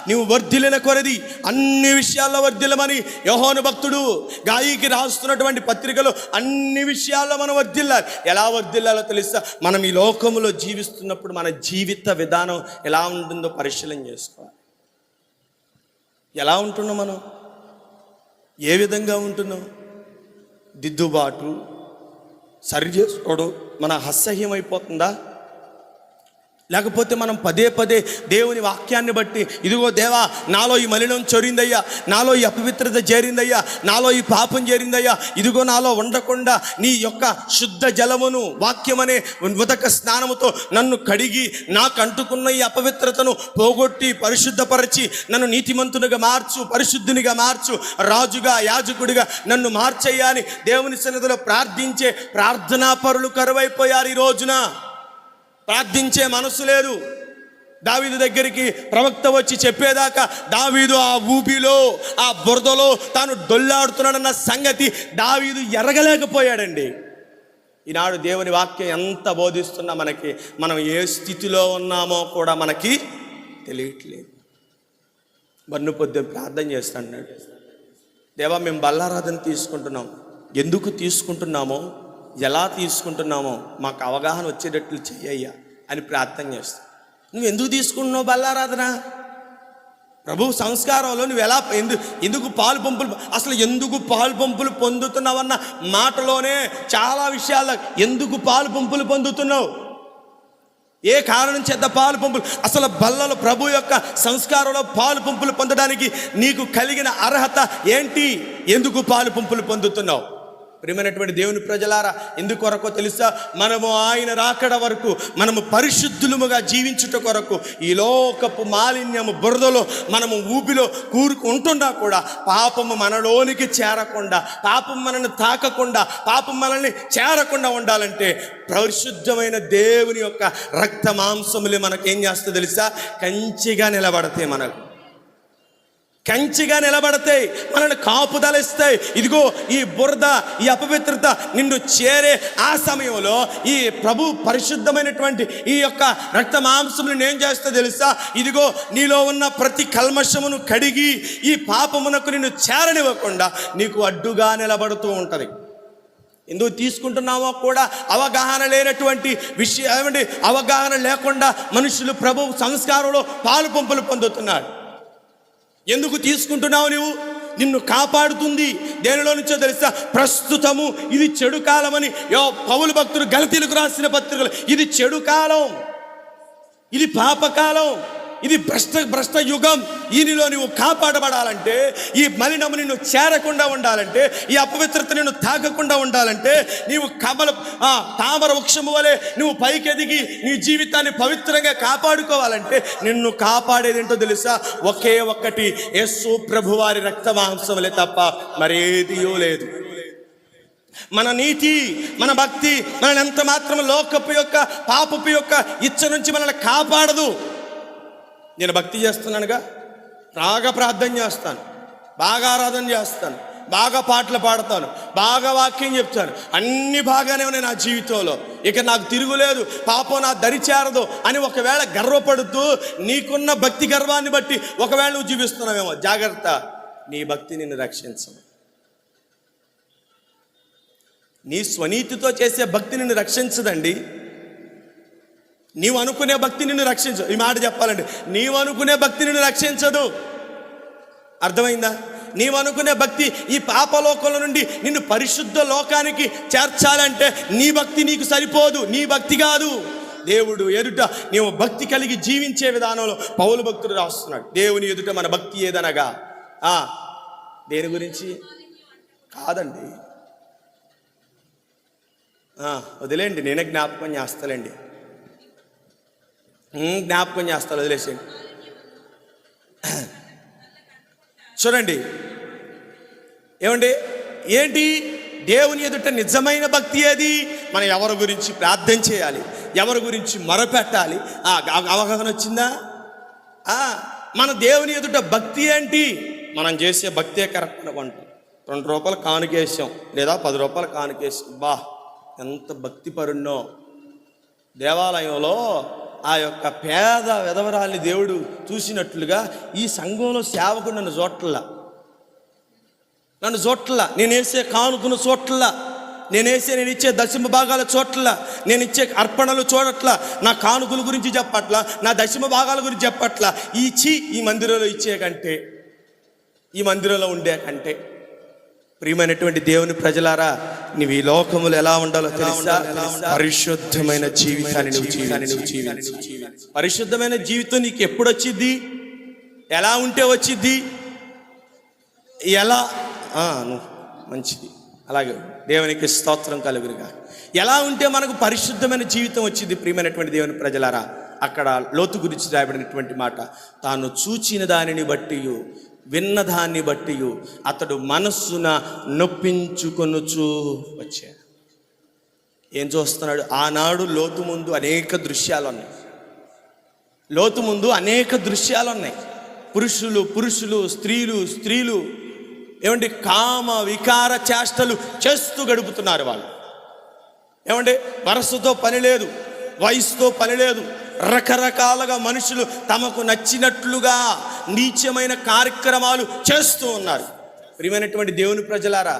నీవు వర్ధిల్లిన కొరది అన్ని విషయాల్లో వర్ధిల్లమని యోహాను భక్తుడు గాయికి రాస్తున్నటువంటి పత్రికలో అన్ని విషయాల్లో మనం వర్ధిల్లాలి. ఎలా వర్ధిల్లాలో తెలుసా? మనం ఈ లోకములో జీవిస్తున్నప్పుడు మన జీవిత విధానం ఎలా ఉంటుందో పరిశీలన చేసుకోవాలి. ఎలా ఉంటున్నాం మనం? ఏ విధంగా ఉంటున్నాం? దిద్దుబాటు సరి చేసుకోవడం మన అసహ్యం అయిపోతుందా? లేకపోతే మనం పదే పదే దేవుని వాక్యాన్ని బట్టి, ఇదిగో దేవా నాలో ఈ మలినం చొరిందయ్యా, నాలో ఈ అపవిత్రత చేరిందయ్యా, నాలో ఈ పాపం చేరిందయ్యా, ఇదిగో నాలో ఉండకుండా నీ యొక్క శుద్ధ జలమును వాక్యమనే ఉదక స్నానముతో నన్ను కడిగి నాకు అంటుకున్న ఈ అపవిత్రతను పోగొట్టి పరిశుద్ధపరచి నన్ను నీతిమంతునిగా మార్చు, పరిశుద్ధునిగా మార్చు, రాజుగా యాజకుడిగా నన్ను మార్చయ్యా అని దేవుని సన్నిధిలో ప్రార్థించే ప్రార్థనా పరులు కరువైపోయారు. ఈ రోజున ప్రార్థించే మనసు లేదు. దావీదు దగ్గరికి ప్రవక్త వచ్చి చెప్పేదాకా దావీదు ఆ ఊబిలో ఆ బురదలో తాను డొల్లాడుతున్నాడన్న సంగతి దావీదు ఎరగలేకపోయాడండి. ఈనాడు దేవుని వాక్యం ఎంత బోధిస్తున్నా మనం ఏ స్థితిలో ఉన్నామో కూడా మనకి తెలియట్లేదు. బన్ను పొద్దున ప్రార్థన చేస్తాడు, దేవా మేము బల్లారాధన తీసుకుంటున్నాం, ఎందుకు తీసుకుంటున్నామో ఎలా తీసుకుంటున్నామో మాకు అవగాహన వచ్చేటట్లు చెయ్యయ్యా అని ప్రార్థన చేస్తాను. నువ్వు ఎందుకు తీసుకుంటున్నావు బల్లారాధన? ప్రభు సంస్కారంలో నువ్వు ఎలా ఎందుకు పాలు పంపులు, అసలు ఎందుకు పాలు పంపులు పొందుతున్నావన్న మాటలోనే చాలా విషయాలు, ఎందుకు పాలు పంపులు పొందుతున్నావు, ఏ కారణం చేత పాలు పంపులు, అసలు బల్లలో ప్రభు యొక్క సంస్కారంలో పాలు పంపులు పొందడానికి నీకు కలిగిన అర్హత ఏంటి, ఎందుకు పాలు పంపులు పొందుతున్నావు? ప్రియమైనటువంటి దేవుని ప్రజలారా, ఎందుకొరకో తెలుసా? మనము ఆయన రాకడ వరకు మనము పరిశుద్ధులముగా జీవించుట కొరకు ఈ లోకపు మాలిన్యము బురదలో మనము ఊపిలో ఉంటున్నా కూడా పాపము మనలోనికి చేరకుండా, పాపం మనల్ని తాకకుండా, పాపం మనల్ని చేరకుండా ఉండాలంటే పరిశుద్ధమైన దేవుని యొక్క రక్త మాంసములు మనకేం చేస్తుందో తెలుసా? కంచిగా నిలబడతాయి, కంచిగా నిలబడతాయి, మనల్ని కాపుదలిస్తాయి. ఇదిగో ఈ బురద, ఈ అపవిత్రత నిన్ను చేరే ఆ సమయంలో ఈ ప్రభు పరిశుద్ధమైనటువంటి ఈ యొక్క రక్త మాంసములను ఏం చేస్తా తెలుసా? ఇదిగో నీలో ఉన్న ప్రతి కల్మషమును కడిగి ఈ పాపమునకు నిన్ను చేరనివ్వకుండా నీకు అడ్డుగా నిలబడుతూ ఉంటుంది. ఎందుకు తీసుకుంటున్నామో కూడా అవగాహన లేనటువంటి విషయం ఏమండి, అవగాహన లేకుండా మనుషులు ప్రభు సంస్కారంలో పాలు పంపులు పొందుతున్నారు. ఎందుకు తీసుకుంటున్నావు? నిన్ను కాపాడుతుంది దేనిలో నుంచో తెలుసా? ప్రస్తుతము ఇది చెడు కాలమని పౌలు భక్తుడు గలతీలకు రాసిన పత్రికలు, ఇది చెడు కాలం, ఇది పాపకాలం, ఇది భ్రష్ట యుగం. ఈనిలో నువ్వు కాపాడబడాలంటే, ఈ మలినము నిన్ను చేరకుండా ఉండాలంటే, ఈ అపవిత్రత నిన్ను తాకకుండా ఉండాలంటే, నీవు తామర వృక్షము వలె నువ్వు పైకెదిగి నీ జీవితాన్ని పవిత్రంగా కాపాడుకోవాలంటే నిన్ను కాపాడేదేంటో తెలుసా? ఒకే ఒక్కటి, యేసు ప్రభువారి రక్త మాంసములే తప్ప మరేదియో లేదు. మన నీతి, మన భక్తి మనల్ని ఎంత మాత్రం లోకపు యొక్క పాపపు యొక్క ఇచ్చ నుంచి మనల్ని కాపాడదు. నేను భక్తి చేస్తున్నానుగా, బాగా ప్రార్థన చేస్తాను, బాగా ఆరాధన చేస్తాను, బాగా పాటలు పాడతాను, బాగా వాక్యం చెప్తాను, అన్ని బాగానే ఉన్నాయి నా జీవితంలో, ఇక నాకు తిరుగులేదు, పాపం నా దరిచేరదు అని ఒకవేళ గర్వపడుతూ నీకున్న భక్తి గర్వాన్ని బట్టి ఒకవేళ నువ్వు జీవిస్తున్నావేమో, జాగ్రత్త, నీ భక్తి నిన్ను రక్షించదు. నీ స్వనీతితో చేసే భక్తి నిన్ను రక్షించదండి. నీవు అనుకునే భక్తి నిన్ను రక్షించదు. ఈ మాట చెప్పాలండి, నీవు అనుకునే భక్తి నిన్ను రక్షించదు. అర్థమైందా? నీవు అనుకునే భక్తి ఈ పాపలోకంలో నుండి నిన్ను పరిశుద్ధ లోకానికి చేర్చాలంటే నీ భక్తి నీకు సరిపోదు, నీ భక్తి కాదు. దేవుడు ఎదుట నీవు భక్తి కలిగి జీవించే విధానంలో పౌలు భక్తుడు రాస్తున్నాడు. దేవుని ఎదుట మన భక్తి ఏదనగా దేని గురించి కాదండి, వదిలేండి, నేనే జ్ఞాపకం చేస్తానండి, వదిలేసేయండి. చూడండి ఏమండి, ఏంటి దేవుని ఎదుట నిజమైన భక్తి ఏది? మనం ఎవరి గురించి ప్రార్థన చేయాలి, ఎవరి గురించి మొరపెట్టాలి, అవగాహన వచ్చిందా? మన దేవుని ఎదుట భక్తి ఏంటి? మనం చేసే భక్తే కరెక్ట్ అనుకుంటాం. 2 రూపాయలు కానుకేసాం లేదా 10 రూపాయలు కానుకేసాం, ఎంత భక్తి పరున్నో. దేవాలయంలో ఆ యొక్క పేద విధవరాల్ని దేవుడు చూసినట్లుగా ఈ సంఘంలో సేవకుడు నన్ను చోట్ల నేను వేసే కానుకను చోట్ల, నేను ఇచ్చే దశమ భాగాల చోట్ల, నేను ఇచ్చే అర్పణలు చూడట్ల, నా కానుకల గురించి చెప్పట్ల, నా దశమ భాగాల గురించి చెప్పట్ల. ఈ మందిరంలో ఇచ్చే కంటే, ఈ మందిరంలో ఉండే కంటే, ప్రియమైనటువంటి దేవుని ప్రజలారా, నీవు ఈ లోకములు ఎలా ఉండాలో తెలుసా? పరిశుద్ధమైన జీవితాన్ని నువ్వు జీవించు. పరిశుద్ధమైన జీవితం నీకు ఎప్పుడు వచ్చింది? ఎలా ఉంటే వచ్చింది? ఎలా మంచిది. అలాగే దేవునికి స్తోత్రం కలుగునుగా. ఎలా ఉంటే మనకు పరిశుద్ధమైన జీవితం వచ్చింది? ప్రియమైనటువంటి దేవుని ప్రజలారా, అక్కడ లోతు గురించి రాయబడినటువంటి మాట, తాను చూచిన దానిని బట్టి, విన్నదాన్ని బట్టి అతడు మనస్సున నొప్పించుకొనుచు వచ్చాడు. ఏం చూస్తున్నాడు? ఆనాడు లోతు ముందు అనేక దృశ్యాలు ఉన్నాయి. పురుషులు, స్త్రీలు ఏమండి కామ వికార చేష్టలు చేస్తూ గడుపుతున్నారు వాళ్ళు. ఏమండి వరసతో పని లేదు, వయసుతో పని లేదు. రకరకాలుగా మనుషులు తమకు నచ్చినట్లుగా నీచమైన కార్యక్రమాలు చేస్తూ ఉన్నారు. ప్రియమైనటువంటి దేవుని ప్రజలారా,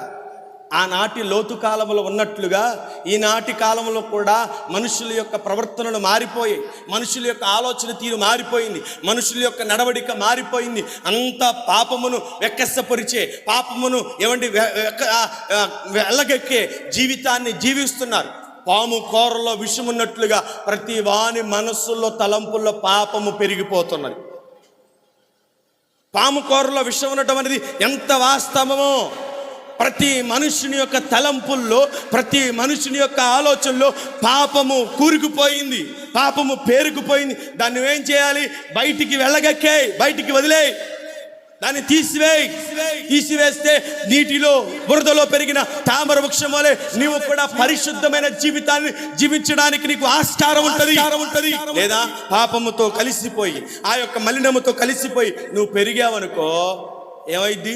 ఆనాటి లోతు కాలంలో ఉన్నట్లుగా ఈనాటి కాలంలో కూడా మనుషుల యొక్క ప్రవర్తనలు మారిపోయాయి, మనుషుల యొక్క ఆలోచన తీరు మారిపోయింది, మనుషుల యొక్క నడవడిక మారిపోయింది. అంత పాపమును వెక్కసపరిచే, పాపమును వెళ్ళగెక్కే జీవితాన్ని జీవిస్తున్నారు. పాము కూరలో విషమున్నట్లుగా ప్రతి వాని మనస్సుల్లో తలంపుల్లో పాపము పెరిగిపోతున్నది. పాము కూరలో విషం ఉండటం అనేది ఎంత వాస్తవమో, ప్రతి మనుషుని యొక్క తలంపుల్లో, ప్రతి మనుషుని యొక్క ఆలోచనలో పాపము కూరుకుపోయింది, పాపము పేరుకుపోయింది. దాన్ని ఏం చేయాలి? బయటికి వదిలేయి, దాన్ని తీసివేస్తే నీటిలో బురదలో పెరిగిన తామర వృక్షం వలె నీవు కూడా పరిశుద్ధమైన జీవితాన్ని జీవించడానికి నీకు ఆస్కారం ఉంటుంది. లేదా పాపముతో కలిసిపోయి, ఆ యొక్క మలినముతో కలిసిపోయి నువ్వు పెరిగావనుకో, ఏమైంది?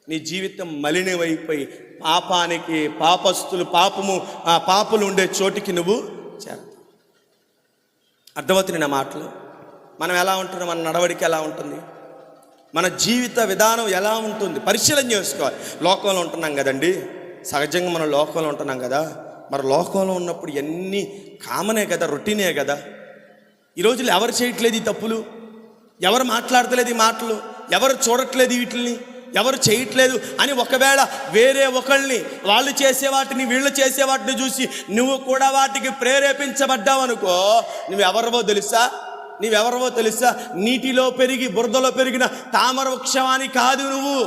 నీ జీవితం మలినమైపోయి పాపానికి, పాపులు ఉండే చోటికి నువ్వు చేరతావు. అర్థమవుతుంది నా మాటలు? మనం ఎలా ఉంటున్నాం? మన నడవడిక ఎలా ఉంటుంది? మన జీవిత విధానం ఎలా ఉంటుంది? పరిశీలన చేసుకోవాలి. లోకంలో ఉంటున్నాం కదండి, సహజంగా మనం లోకంలో ఉంటున్నాం కదా. మరి లోకంలో ఉన్నప్పుడు ఎన్ని కామనే కదా, రొటీనే కదా. ఈ రోజులు ఎవరు చేయట్లేదు ఈ తప్పులు, ఎవరు మాట్లాడతలేదు ఈ మాటలు, ఎవరు చూడట్లేదు వీటిని, ఎవరు చేయట్లేదు అని ఒకవేళ వేరే ఒకళ్ళని, వాళ్ళు చేసే వాటిని వీళ్ళు చేసే వాటిని చూసి నువ్వు కూడా వాటికి ప్రేరేపించబడ్డావు అనుకో, నువ్వెవరవో తెలుసా? నీటిలో పెరిగి బురదలో పెరిగిన తామర వృక్షాన్ని కాదు, నువ్వు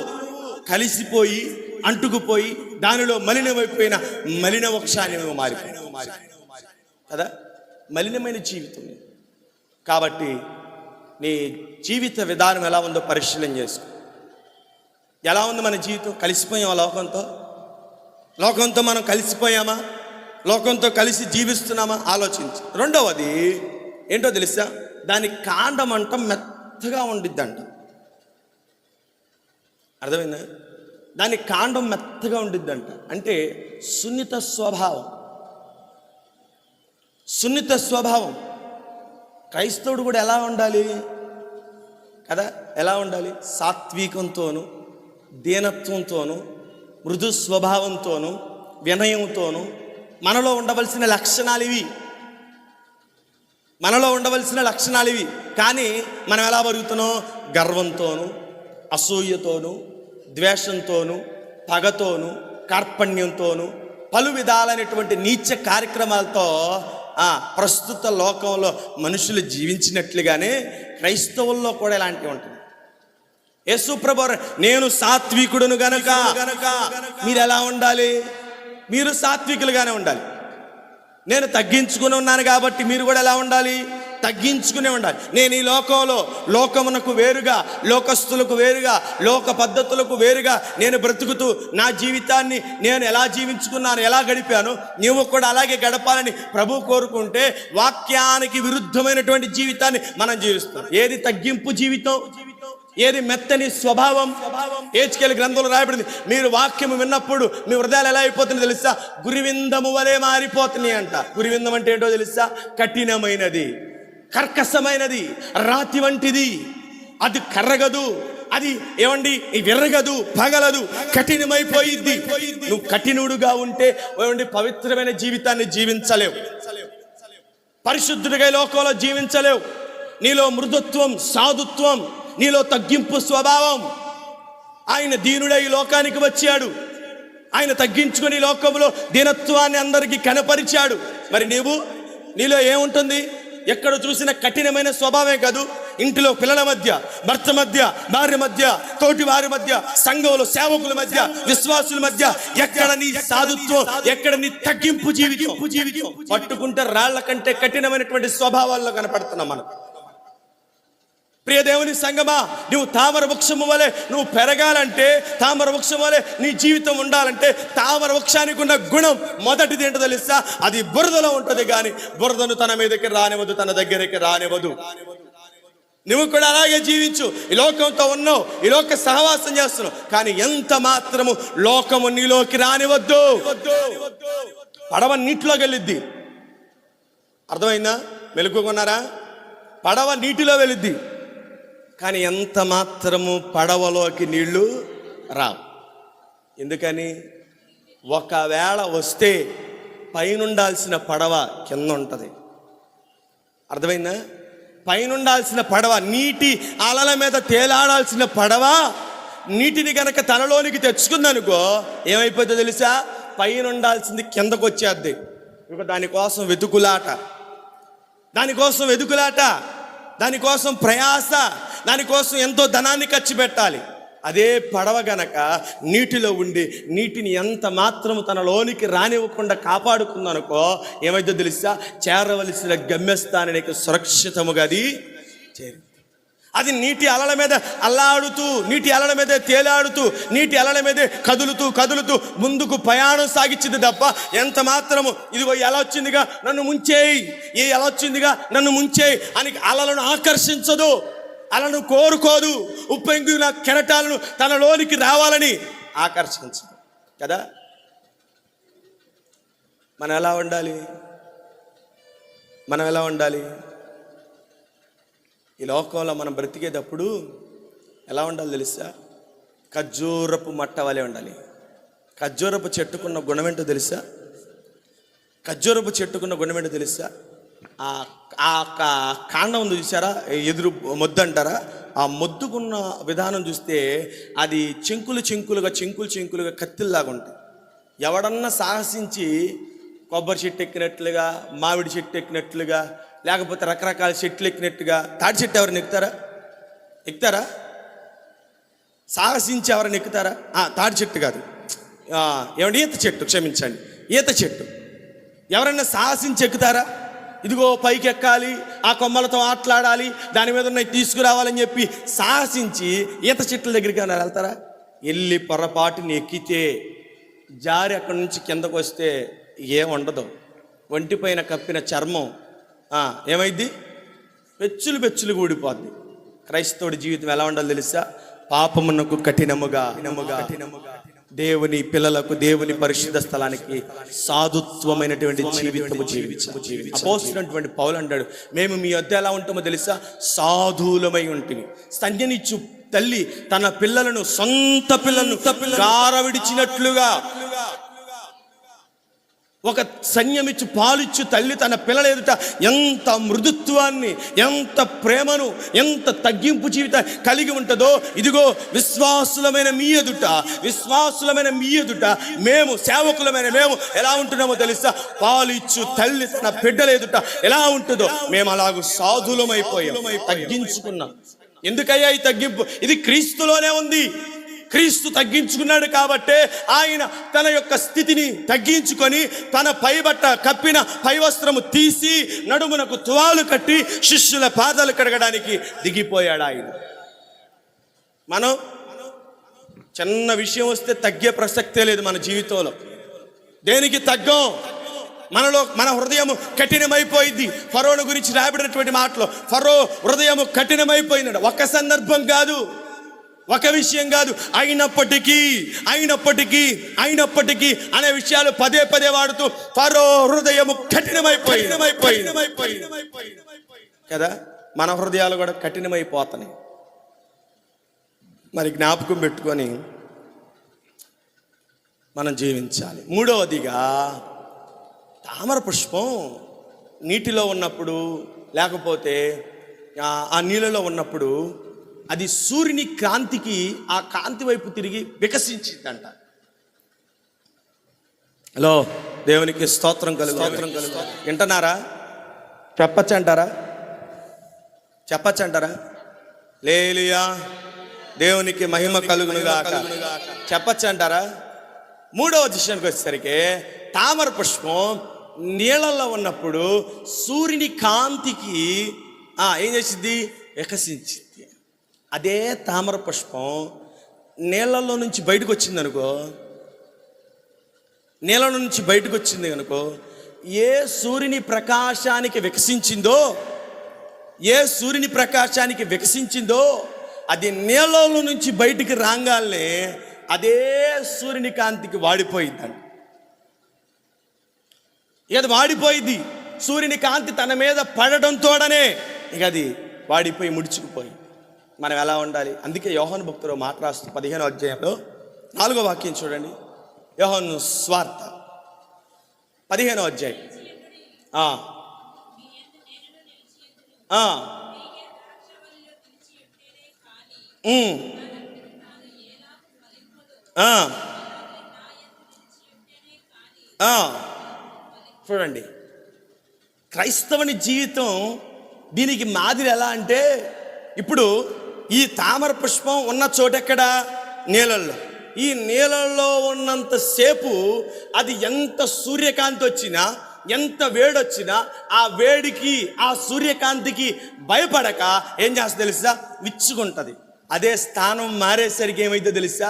కలిసిపోయి అంటుకుపోయి దానిలో మలినమైపోయిన మలిన వృక్షాన్ని నువ్వు మారిపోయినావు కదా. మలినమైన జీవితం. కాబట్టి నీ జీవిత విధానం ఎలా ఉందో పరిశీలన చేసుకో. ఎలా ఉంది మన జీవితం? కలిసిపోయామా లోకంతో మనం కలిసిపోయామా? లోకంతో కలిసి జీవిస్తున్నామా? ఆలోచించి. రెండవది ఏంటో తెలుసా? దాని కాండం అంట మెత్తగా ఉండిద్దంట. అర్థమైందా? దాని కాండం మెత్తగా ఉండిద్దంట అంటే సున్నిత స్వభావం. క్రైస్తవుడు కూడా ఎలా ఉండాలి కదా? ఎలా ఉండాలి? సాత్వికంతోనూ, దీనత్వంతోనూ, మృదు స్వభావంతోనూ, వినయంతోనూ మనలో ఉండవలసిన లక్షణాలు ఇవి. కానీ మనం ఎలా బతుకుతున్నాం? గర్వంతోనూ, అసూయతోనూ, ద్వేషంతోనూ, పగతోనూ, కార్పణ్యంతోనూ, పలు విధాలైనటువంటి నీచ కార్యక్రమాలతో ప్రస్తుత లోకంలో మనుషులు జీవించినట్లుగానే క్రైస్తవుల్లో కూడా ఇలాంటివి ఉంటుంది. యేసు ప్రభువు, నేను సాత్వికుడును గనక మీరు ఎలా ఉండాలి? మీరు సాత్వికులుగానే ఉండాలి. నేను తగ్గించుకుని ఉన్నాను కాబట్టి మీరు కూడా ఎలా ఉండాలి? తగ్గించుకునే ఉండాలి. నేను ఈ లోకంలో లోకమునకు వేరుగా, లోకస్తులకు వేరుగా, లోక పద్ధతులకు వేరుగా నేను బ్రతుకుతూ నా జీవితాన్ని నేను ఎలా జీవించుకున్నాను, ఎలా గడిపాను, నువ్వు కూడా అలాగే గడపాలని ప్రభు కోరుకుంటే వాక్యానికి విరుద్ధమైనటువంటి జీవితాన్ని మనం జీవిస్తాం. ఏది తగ్గింపు జీవితం, ఏది మెత్తని స్వభావం? హెచ్కేలు గ్రంథంలో రాయబడింది, మీరు వాక్యము విన్నప్పుడు మీ హృదయాలు ఎలా అయిపోతుంది తెలుసా? గురివిందము వలె మారిపోతున్నాయి అంట. గురివిందం అంటే ఏంటో తెలుసా? కఠినమైనది, కర్కశమైనది, రాతి వంటిది. అది కర్రగదు, అది ఏమండి విరగదు, పగలదు, కఠినమైపోయిద్ది. నువ్వు కఠినుడుగా ఉంటే ఏమండి పవిత్రమైన జీవితాన్ని జీవించలేవు, పరిశుద్ధుడిగా లోకంలో జీవించలేవు. నీలో మృదుత్వం, సాధుత్వం, నీలో తగ్గింపు స్వభావం. ఆయన దీనుడై ఈ లోకానికి వచ్చాడు. ఆయన తగ్గించుకొని లోకంలో దీనత్వాన్ని అందరికీ కనపరిచాడు. మరి నీలో ఏముంటుంది? ఎక్కడ చూసిన కఠినమైన స్వభావమే కాదు, ఇంటిలో పిల్లల మధ్య, భర్త మధ్య, భార్య మధ్య, తోటి వారి మధ్య, సంఘంలో సేవకుల మధ్య, విశ్వాసుల మధ్య ఎక్కడ నీ సాధుత్వం, ఎక్కడ నీ తగ్గింపు జీవితం? పట్టుకుంటే రాళ్ల కంటే కఠినమైనటువంటి స్వభావాల్లో కనపడుతున్నాం మనం. ప్రియ దేవుని సంగమా, నువ్వు తామర వృక్షము వలె నువ్వు పెరగాలంటే, తామర వృక్షం వలె నీ జీవితం ఉండాలంటే, తామర వృక్షానికి ఉన్న గుణం మొదటిది ఏంటో తెలుసా? అది బురదలో ఉంటుంది, కానీ బురదను తన మీదకి రానివ్వదు, తన దగ్గరికి రానివ్వదు. నువ్వు కూడా అలాగే జీవించు. ఈ లోకంతో ఉన్నావు, ఈ లోక సహవాసం చేస్తున్నావు, కానీ ఎంత మాత్రము లోకము నీలోకి రానివద్దు. పడవ నీటిలోకి వెళ్ళిద్ది, అర్థమైందా? మెలుకున్నారా? పడవ నీటిలో వెళ్ళిద్ది, కానీ ఎంత మాత్రము పడవలోకి నీళ్లు రావు. ఎందుకని? ఒకవేళ వస్తే పైనుండాల్సిన పడవ కింద ఉంటుంది. అర్థమైందా? పైనుండాల్సిన పడవ, నీటి అలల మీద తేలాడాల్సిన పడవ నీటిని గనక తనలోనికి తెచ్చుకుందనుకో ఏమైపోతుందో తెలుసా? పైనుండాల్సింది కిందకు వచ్చేద్ది. ఇక దానికోసం వెతుకులాట, దానికోసం ప్రయాస, దానికోసం ఎంతో ధనాన్ని ఖర్చు పెట్టాలి. అదే పడవ గనక నీటిలో ఉండి నీటిని ఎంత మాత్రము తనలోనికి రానివ్వకుండా కాపాడుకుందనుకో ఏమైతే తెలుసా? చేరవలసిన గమ్యస్థానానికి సురక్షితముగా అది చేరి, అది నీటి అలల మీద అల్లాడుతూ, నీటి అలల మీదే తేలాడుతూ, నీటి అలల మీదే కదులుతూ ముందుకు ప్రయాణం సాగించింది తప్ప ఎంత మాత్రము ఇదిగో ఎలా వచ్చిందిగా నన్ను ముంచేయి, ఎలా వచ్చిందిగా నన్ను ముంచేయి అని అలలను ఆకర్షించదు, అలను కోరుకోదు. ఉప్పొంగిన కెరటాలను తనలోనికి రావాలని ఆకర్షించదు కదా. మనం ఎలా ఉండాలి? ఈ లోకంలో మనం బ్రతికేటప్పుడు ఎలా ఉండాలి తెలుసా? ఖర్జూరపు మట్ట వలె ఉండాలి. ఖర్జూరపు చెట్టుకున్న గుణం ఏంటో తెలుసా? ఆ కాండం ఉంది చూసారా, ఎదురు మొద్దు అంటారా, ఆ మొద్దుకున్న విధానం చూస్తే అది చెంకులుగా కత్తిల్లాగా ఉంటాయి. ఎవడన్నా సాహసించి కొబ్బరి చెట్టు ఎక్కినట్లుగా, మామిడి చెట్టు ఎక్కినట్లుగా, లేకపోతే రకరకాల చెట్లు ఎక్కినట్టుగా, తాటి చెట్టు ఎవరిని ఎక్కుతారా? సాహసించి ఎవరిని ఎక్కుతారా? తాటి చెట్టు కాదు, ఏమంటే ఈత చెట్టు ఎవరైనా సాహసించి ఎక్కుతారా? ఇదిగో పైకి ఎక్కాలి, ఆ కొమ్మలతో ఆటలాడాలి, దాని మీద ఉన్నవి తీసుకురావాలని చెప్పి సాహసించి ఈత చెట్ల దగ్గరికి వెళ్తారా? వెళ్ళి పొరపాటుని ఎక్కితే జారి అక్కడి నుంచి కిందకు వస్తే ఏముండదు. ఒంటిపైన కప్పిన చర్మం ఏమైంది? పెచ్చులు ఊడిపోద్ది. క్రైస్తవుడి జీవితం ఎలా ఉండాలి తెలుసా? పాపమునకు కఠినముగా, దేవుని పిల్లలకు, దేవుని పరిశుద్ధ స్థలానికి సాధుత్వమైనటువంటి జీవితము జీవించాలి. అపోస్తున్నటువంటి పౌలు అంటాడు, మేము మీ వద్ద ఎలా ఉంటామో తెలుసా? సాధువులమై ఉంటుంది. స్తన్యనిచ్చు తల్లి తన పిల్లలను, సొంత పిల్లలను గారవిడిచినట్లుగా, ఒక సన్యమిచ్చు పాలిచ్చు తల్లి తన పిల్లల ఎదుట ఎంత మృదుత్వాన్ని, ఎంత ప్రేమను, ఎంత తగ్గింపు జీవితం కలిగి ఉంటుందో, ఇదిగో విశ్వాసులమైన మీ ఎదుట మేము, సేవకులమైన మేము ఎలా ఉంటున్నామో తెలుసా? పాలిచ్చు తల్లి తన బిడ్డల ఎదుట ఎలా ఉంటుందో మేము అలాగూ సాధులమైపోయాం, తగ్గించుకున్నాం. ఎందుకయ్యా ఈ తగ్గింపు? ఇది క్రీస్తులోనే ఉంది. క్రీస్తు తగ్గించుకున్నాడు కాబట్టే ఆయన తన యొక్క స్థితిని తగ్గించుకొని తన పైబట్ట కప్పిన పై వస్త్రము తీసి నడుమునకు తువాలు కట్టి శిష్యుల పాదాలు కడగడానికి దిగిపోయాడు ఆయన. మనం చిన్న విషయం వస్తే తగ్గే ప్రసక్తే లేదు మన జీవితంలో. దేనికి తగ్గం? మన హృదయం కఠినమైపోయింది. ఫరోను గురించి రాయబడినటువంటి మాటలో ఫరో హృదయం కఠినమైపోయింది. ఒక సందర్భం కాదు, ఒక విషయం కాదు, అయినప్పటికీ అనే విషయాలు పదే పదే వాడుతూ ఫరో హృదయం కఠినమైపోయింది కదా. మన హృదయాలు కూడా కఠినమైపోతున్నాయి. మరి జ్ఞాపకం పెట్టుకొని మనం జీవించాలి. మూడవదిగా, తామర పుష్పం నీటిలో ఉన్నప్పుడు లేకపోతే ఆ నీళ్ళలో ఉన్నప్పుడు అది సూర్యుని కాంతికి ఆ కాంతి వైపు తిరిగి వికసించిందంట. హలో, దేవునికి స్తోత్రం కలుగు. వింటున్నారా? చెప్పచ్చంటారా? హల్లెలూయా, దేవునికి మహిమ కలుగునుగాక చెప్పచ్చంటారా? మూడవ విషయానికి వచ్చేసరికి తామర పుష్పం నీళ్ళల్లో ఉన్నప్పుడు సూర్యుని కాంతికి ఏం చేసింది? వికసించింది. అదే తామర పుష్పం నీళ్ళల్లో నుంచి బయటకు వచ్చింది అనుకో, ఏ సూర్యుని ప్రకాశానికి వికసించిందో అది నీళ్ళలో నుంచి బయటికి రాగానే అదే సూర్యుని కాంతికి వాడిపోయిందండి. ఇక అది వాడిపోయింది. సూర్యుని కాంతి తన మీద పడడంతోడనే ఇక అది వాడిపోయి ముడుచుకుపోయి. మనం ఎలా ఉండాలి? అందుకే యోహాను భక్తుడు మాట రాస్తూ 15వ అధ్యాయంలో 4వ వాక్యం చూడండి. యోహాను స్వార్త 15వ అధ్యాయం. చూడండి, క్రైస్తవుని జీవితం దీనికి మాదిరి ఎలా అంటే, ఇప్పుడు ఈ తామర పుష్పం ఉన్న చోటెక్కడ? నీళ్ళల్లో. ఈ నీళ్ళల్లో ఉన్నంతసేపు అది ఎంత సూర్యకాంతి వచ్చినా, ఎంత వేడొచ్చినా ఆ వేడికి ఆ సూర్యకాంతికి భయపడక ఏం చేస్తా తెలుసా? విచ్చుకుంటుంది. అదే స్థానం మారేసరికి ఏమైందో తెలుసా?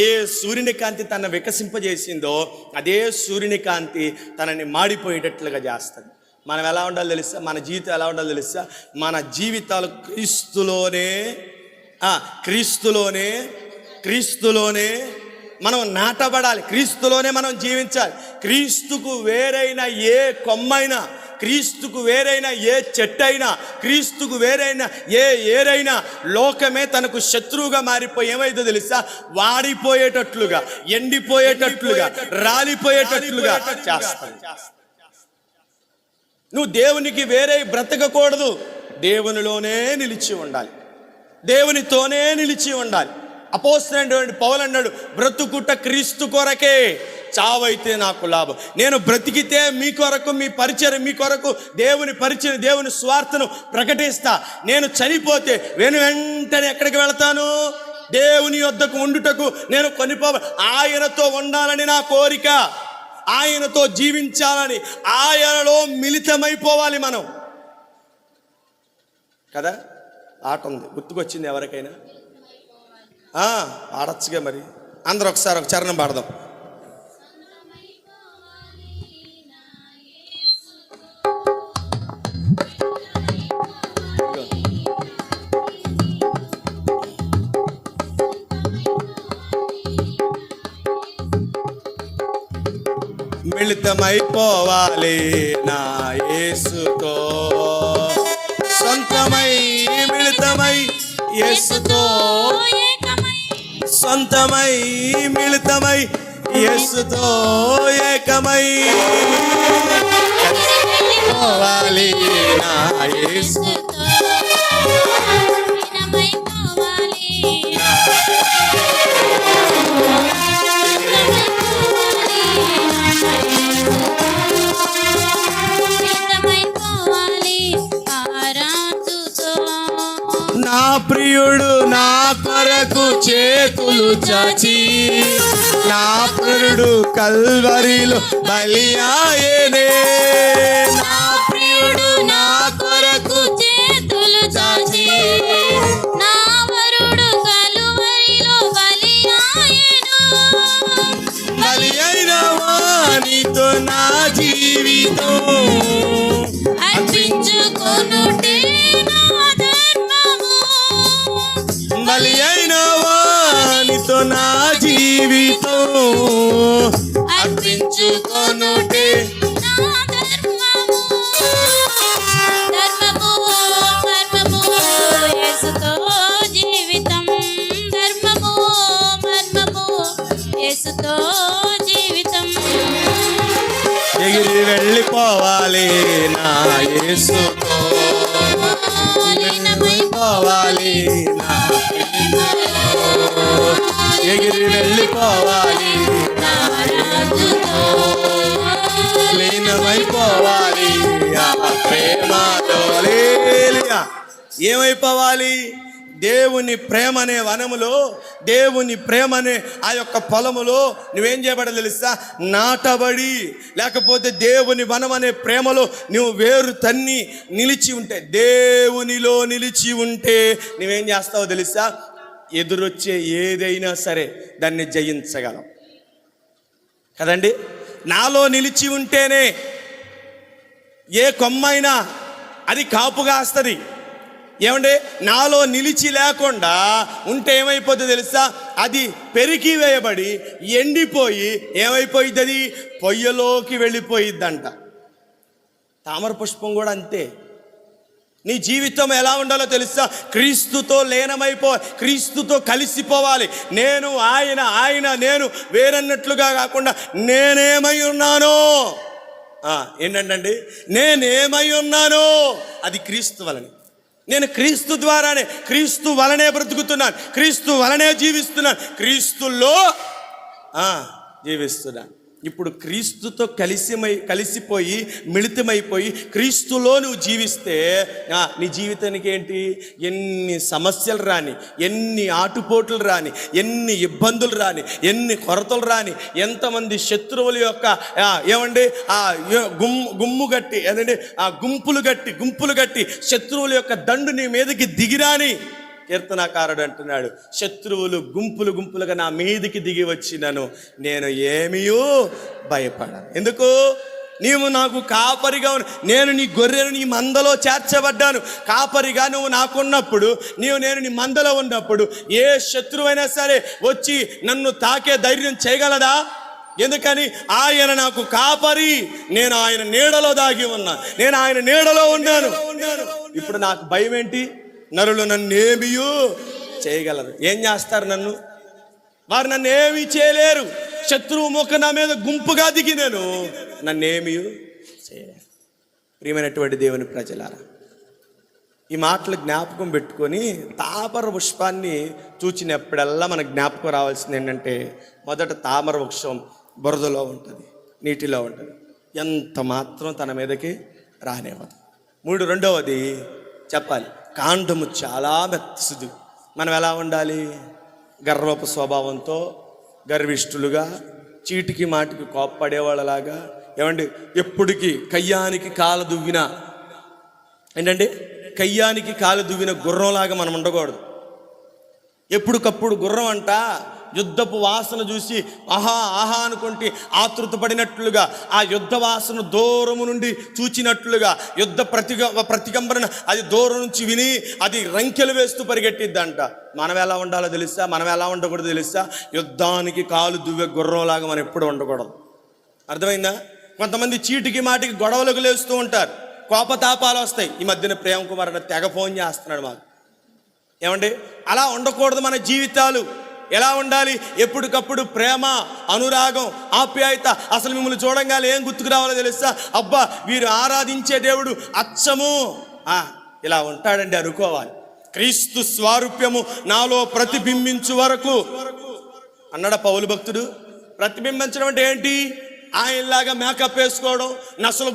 ఏ సూర్యుని కాంతి తన వికసింపజేసిందో అదే సూర్యుని కాంతి తనని మాడిపోయేటట్లుగా చేస్తుంది. మనం ఎలా ఉండాలో తెలుసా? మన జీవితం ఎలా ఉండాలో తెలుసా? మన జీవితాలు క్రీస్తులోనే మనం నాటబడాలి. క్రీస్తులోనే మనం జీవించాలి. క్రీస్తుకు వేరైన ఏ కొమ్మైనా, క్రీస్తుకు వేరైన ఏ చెట్టైనా, క్రీస్తుకు వేరైన ఏ ఏరైనా లోకమే తనకు శత్రువుగా మారిపోయి ఏమైందో తెలుసా? వాడిపోయేటట్లుగా, ఎండిపోయేటట్లుగా, రాలిపోయేటట్లుగా చేస్తాడు. నువ్వు దేవునికి వేరే బ్రతకకూడదు. దేవునిలోనే నిలిచి ఉండాలి. దేవునితోనే నిలిచి ఉండాలి. అపోస్తలుడైన పౌలు అన్నాడు, బ్రతుకుట క్రీస్తు కొరకే, చావైతే నాకు లాభం. నేను బ్రతికితే మీ కొరకు, మీ పరిచయం మీ కొరకు, దేవుని పరిచయం, దేవుని స్వార్థను ప్రకటిస్తా. నేను చనిపోతే వెంటనే ఎక్కడికి వెళతాను? దేవుని యొద్దకు ఉండుటకు నేను ఆయనతో ఉండాలని నా కోరిక, ఆయనతో జీవించాలని, ఆయనలో మిళితమైపోవాలి మనం కదా. ఆట ఉంది, గుర్తుకొచ్చింది ఎవరికైనా? ఆడచ్చుగా. మరి అందరూ ఒకసారి ఒక చరణం పాడదాం. మిళితమైపోవాలి నా యేసుతో, సొంతమై మిళితమై యేసుతో, సొంతమై మిళితమై యేసుతో ఏకమై పోవాలి నా యేసుతో. నా ప్రియుడు నా కొరకు కొరకు చేతులు చాచి నా ప్రియుడు కల్వరిలో బలియాయనే. నా ప్రియుడు నా కొరకు చేతులు చాచి నా వరుడు కలువరిలో బలియాయెను. బలి అయిన వానితో నా జీవితం అర్పించుకొనుటే నా ధర్మము. బలి అయిన వానితో నా జీవితం అర్పించుకొనుటే నా ధర్మము. ధర్మము మర్మము యేసుతో జీవితం. ధర్మము మర్మము యేసుతో జీవితం. ఎగిరి వెళ్ళిపోవాలి నా యేసుతో, లీనమైపోవాలి నా ప్రేమలో. ఎగిరి వెళ్ళిపోవాలి నా రాజుతో. లీనమైపోవాలి ఆ ప్రేమలో. హల్లెలూయా. ఏమైపోవాలి? దేవుని ప్రేమ అనే వనములో, దేవుని ప్రేమ అనే ఆ యొక్క పొలములో నువ్వేం చేయబడాలి తెలుసా? నాటబడి, లేకపోతే దేవుని వనం అనే ప్రేమలో నువ్వు వేరు తన్ని నిలిచి ఉంటే, దేవునిలో నిలిచి ఉంటే నువ్వేం చేస్తావో తెలుసా? ఎదురొచ్చే ఏదైనా సరే దాన్ని జయించగలం కదండి. నాలో నిలిచి ఉంటేనే ఏ కొమ్మైనా అది కాపు కాస్తుంది. ఏమంటే నాలో నిలిచి లేకుండా ఉంటే ఏమైపోతుంది తెలుసా? అది పెరికి వేయబడి ఎండిపోయి ఏమైపోయింది? అది పొయ్యలోకి వెళ్ళిపోయిద్దంట. తామర పుష్పం కూడా అంతే. నీ జీవితం ఎలా ఉండాలో తెలుసా? క్రీస్తుతో లీనమైపో, క్రీస్తుతో కలిసిపోవాలి. నేను ఆయన, ఆయన నేను వేరన్నట్లుగా కాకుండా నేనేమై ఉన్నానో, ఏంటండి నేనేమై ఉన్నానో అది క్రీస్తు వలనే. నేను క్రీస్తు ద్వారానే, క్రీస్తు వలనే బ్రతుకుతున్నాను, క్రీస్తు వలనే జీవిస్తున్నాను, క్రీస్తులో జీవిస్తున్నాను. ఇప్పుడు క్రీస్తుతో కలిసిపోయి మిళితమైపోయి క్రీస్తులో నువ్వు జీవిస్తే నీ జీవితానికి ఏంటి? ఎన్ని సమస్యలు రాని, ఎన్ని ఆటుపోట్లు రాని, ఎన్ని ఇబ్బందులు రాని, ఎన్ని కొరతలు రాని, ఎంతమంది శత్రువుల యొక్క ఏమండి గుమ్ము గట్టి, ఏదండి గుంపులు గట్టి శత్రువుల యొక్క దండు నీ మీదకి దిగిరాని కీర్తనాకారుడు అంటున్నాడు, శత్రువులు గుంపులుగా నా మీదికి దిగి వచ్చినను నేను ఏమీయూ భయపడను. ఎందుకు? నీవు నాకు కాపరిగా నేను నీ గొర్రెను నీ మందలో చేర్చబడ్డాను. కాపరిగా నువ్వు నాకున్నప్పుడు, నేను నీ మందలో ఉన్నప్పుడు ఏ శత్రువైనా సరే వచ్చి నన్ను తాకే ధైర్యం చేయగలదా? ఎందుకని? ఆయన నాకు కాపరి, నేను ఆయన నీడలో దాగి ఉన్నా, నేను ఆయన నీడలో ఉన్నాను. ఇప్పుడు నాకు భయం ఏంటి? నరులు నన్ను ఏమీయూ చేయగలరు. ఏం చేస్తారు నన్ను? వారు నన్ను ఏమీ చేయలేరు. శత్రువు ముఖ నా మీద గుంపుగా దిగి నేను నన్నేమీయూ చేయలేరు. ప్రియమైనటువంటి దేవుని ప్రజలారా, ఈ మాటలు జ్ఞాపకం పెట్టుకొని తామర పుష్పాన్ని చూచినప్పుడల్లా మనకు జ్ఞాపకం రావాల్సింది ఏంటంటే, మొదట తామర వృక్షం బురదలో ఉంటుంది, నీటిలో ఉంటుంది, ఎంత మాత్రం తన మీదకి రానివ్వదు. రెండవది చెప్పాలి, కాండము చాలా మెత్తసుది. మనం ఎలా ఉండాలి? గర్వపు స్వభావంతో, గర్విష్ఠులుగా, చీటికి మాటికి కోప్పడేవాళ్ళలాగా, ఏమండి ఎప్పటికీ కయ్యానికి కాలు దువ్విన ఏంటంటే కయ్యానికి కాలు దువ్విన గుర్రంలాగా మనం ఉండకూడదు. ఎప్పటికప్పుడు గుర్రం అంట యుద్ధపు వాసన చూసి ఆహా అనుకుంటే ఆతృతపడినట్లుగా, ఆ యుద్ధ వాసన దూరము నుండి చూచినట్లుగా, యుద్ధ ప్రతికంపన అది దూరం నుంచి విని అది రంకెలు వేస్తూ పరిగెట్టిద్దంట. మనం ఎలా ఉండాలో తెలుసా? మనం ఎలా ఉండకూడదు తెలుసా? యుద్ధానికి కాలు దువ్వే గుర్రంలాగా మనం ఎప్పుడు ఉండకూడదు. అర్థమైందా? కొంతమంది చీటికి మాటికి గొడవలకు లేస్తూ ఉంటారు, కోపతాపాలు వస్తాయి. ఈ మధ్యన ప్రేమ్ కుమార్ అన్న తెగ ఫోన్ చేస్తున్నాడు మాకు. ఏమండి అలా ఉండకూడదు. మన జీవితాలు ఎలా ఉండాలి? ఎప్పటికప్పుడు ప్రేమ, అనురాగం, ఆప్యాయత. అసలు మిమ్మల్ని చూడంగానే ఏం గుర్తుకు రావాలో తెలుసా? అబ్బా వీరు ఆరాధించే దేవుడు అచ్చము ఇలా ఉంటాడండి అనుకోవాలి. క్రీస్తు స్వారూప్యము నాలో ప్రతిబింబించు వరకు అన్నాడు పౌలు భక్తుడు. ప్రతిబింబించడం అంటే ఏంటి? ఆయనలాగా మేకప్ వేసుకోవడం, నసలు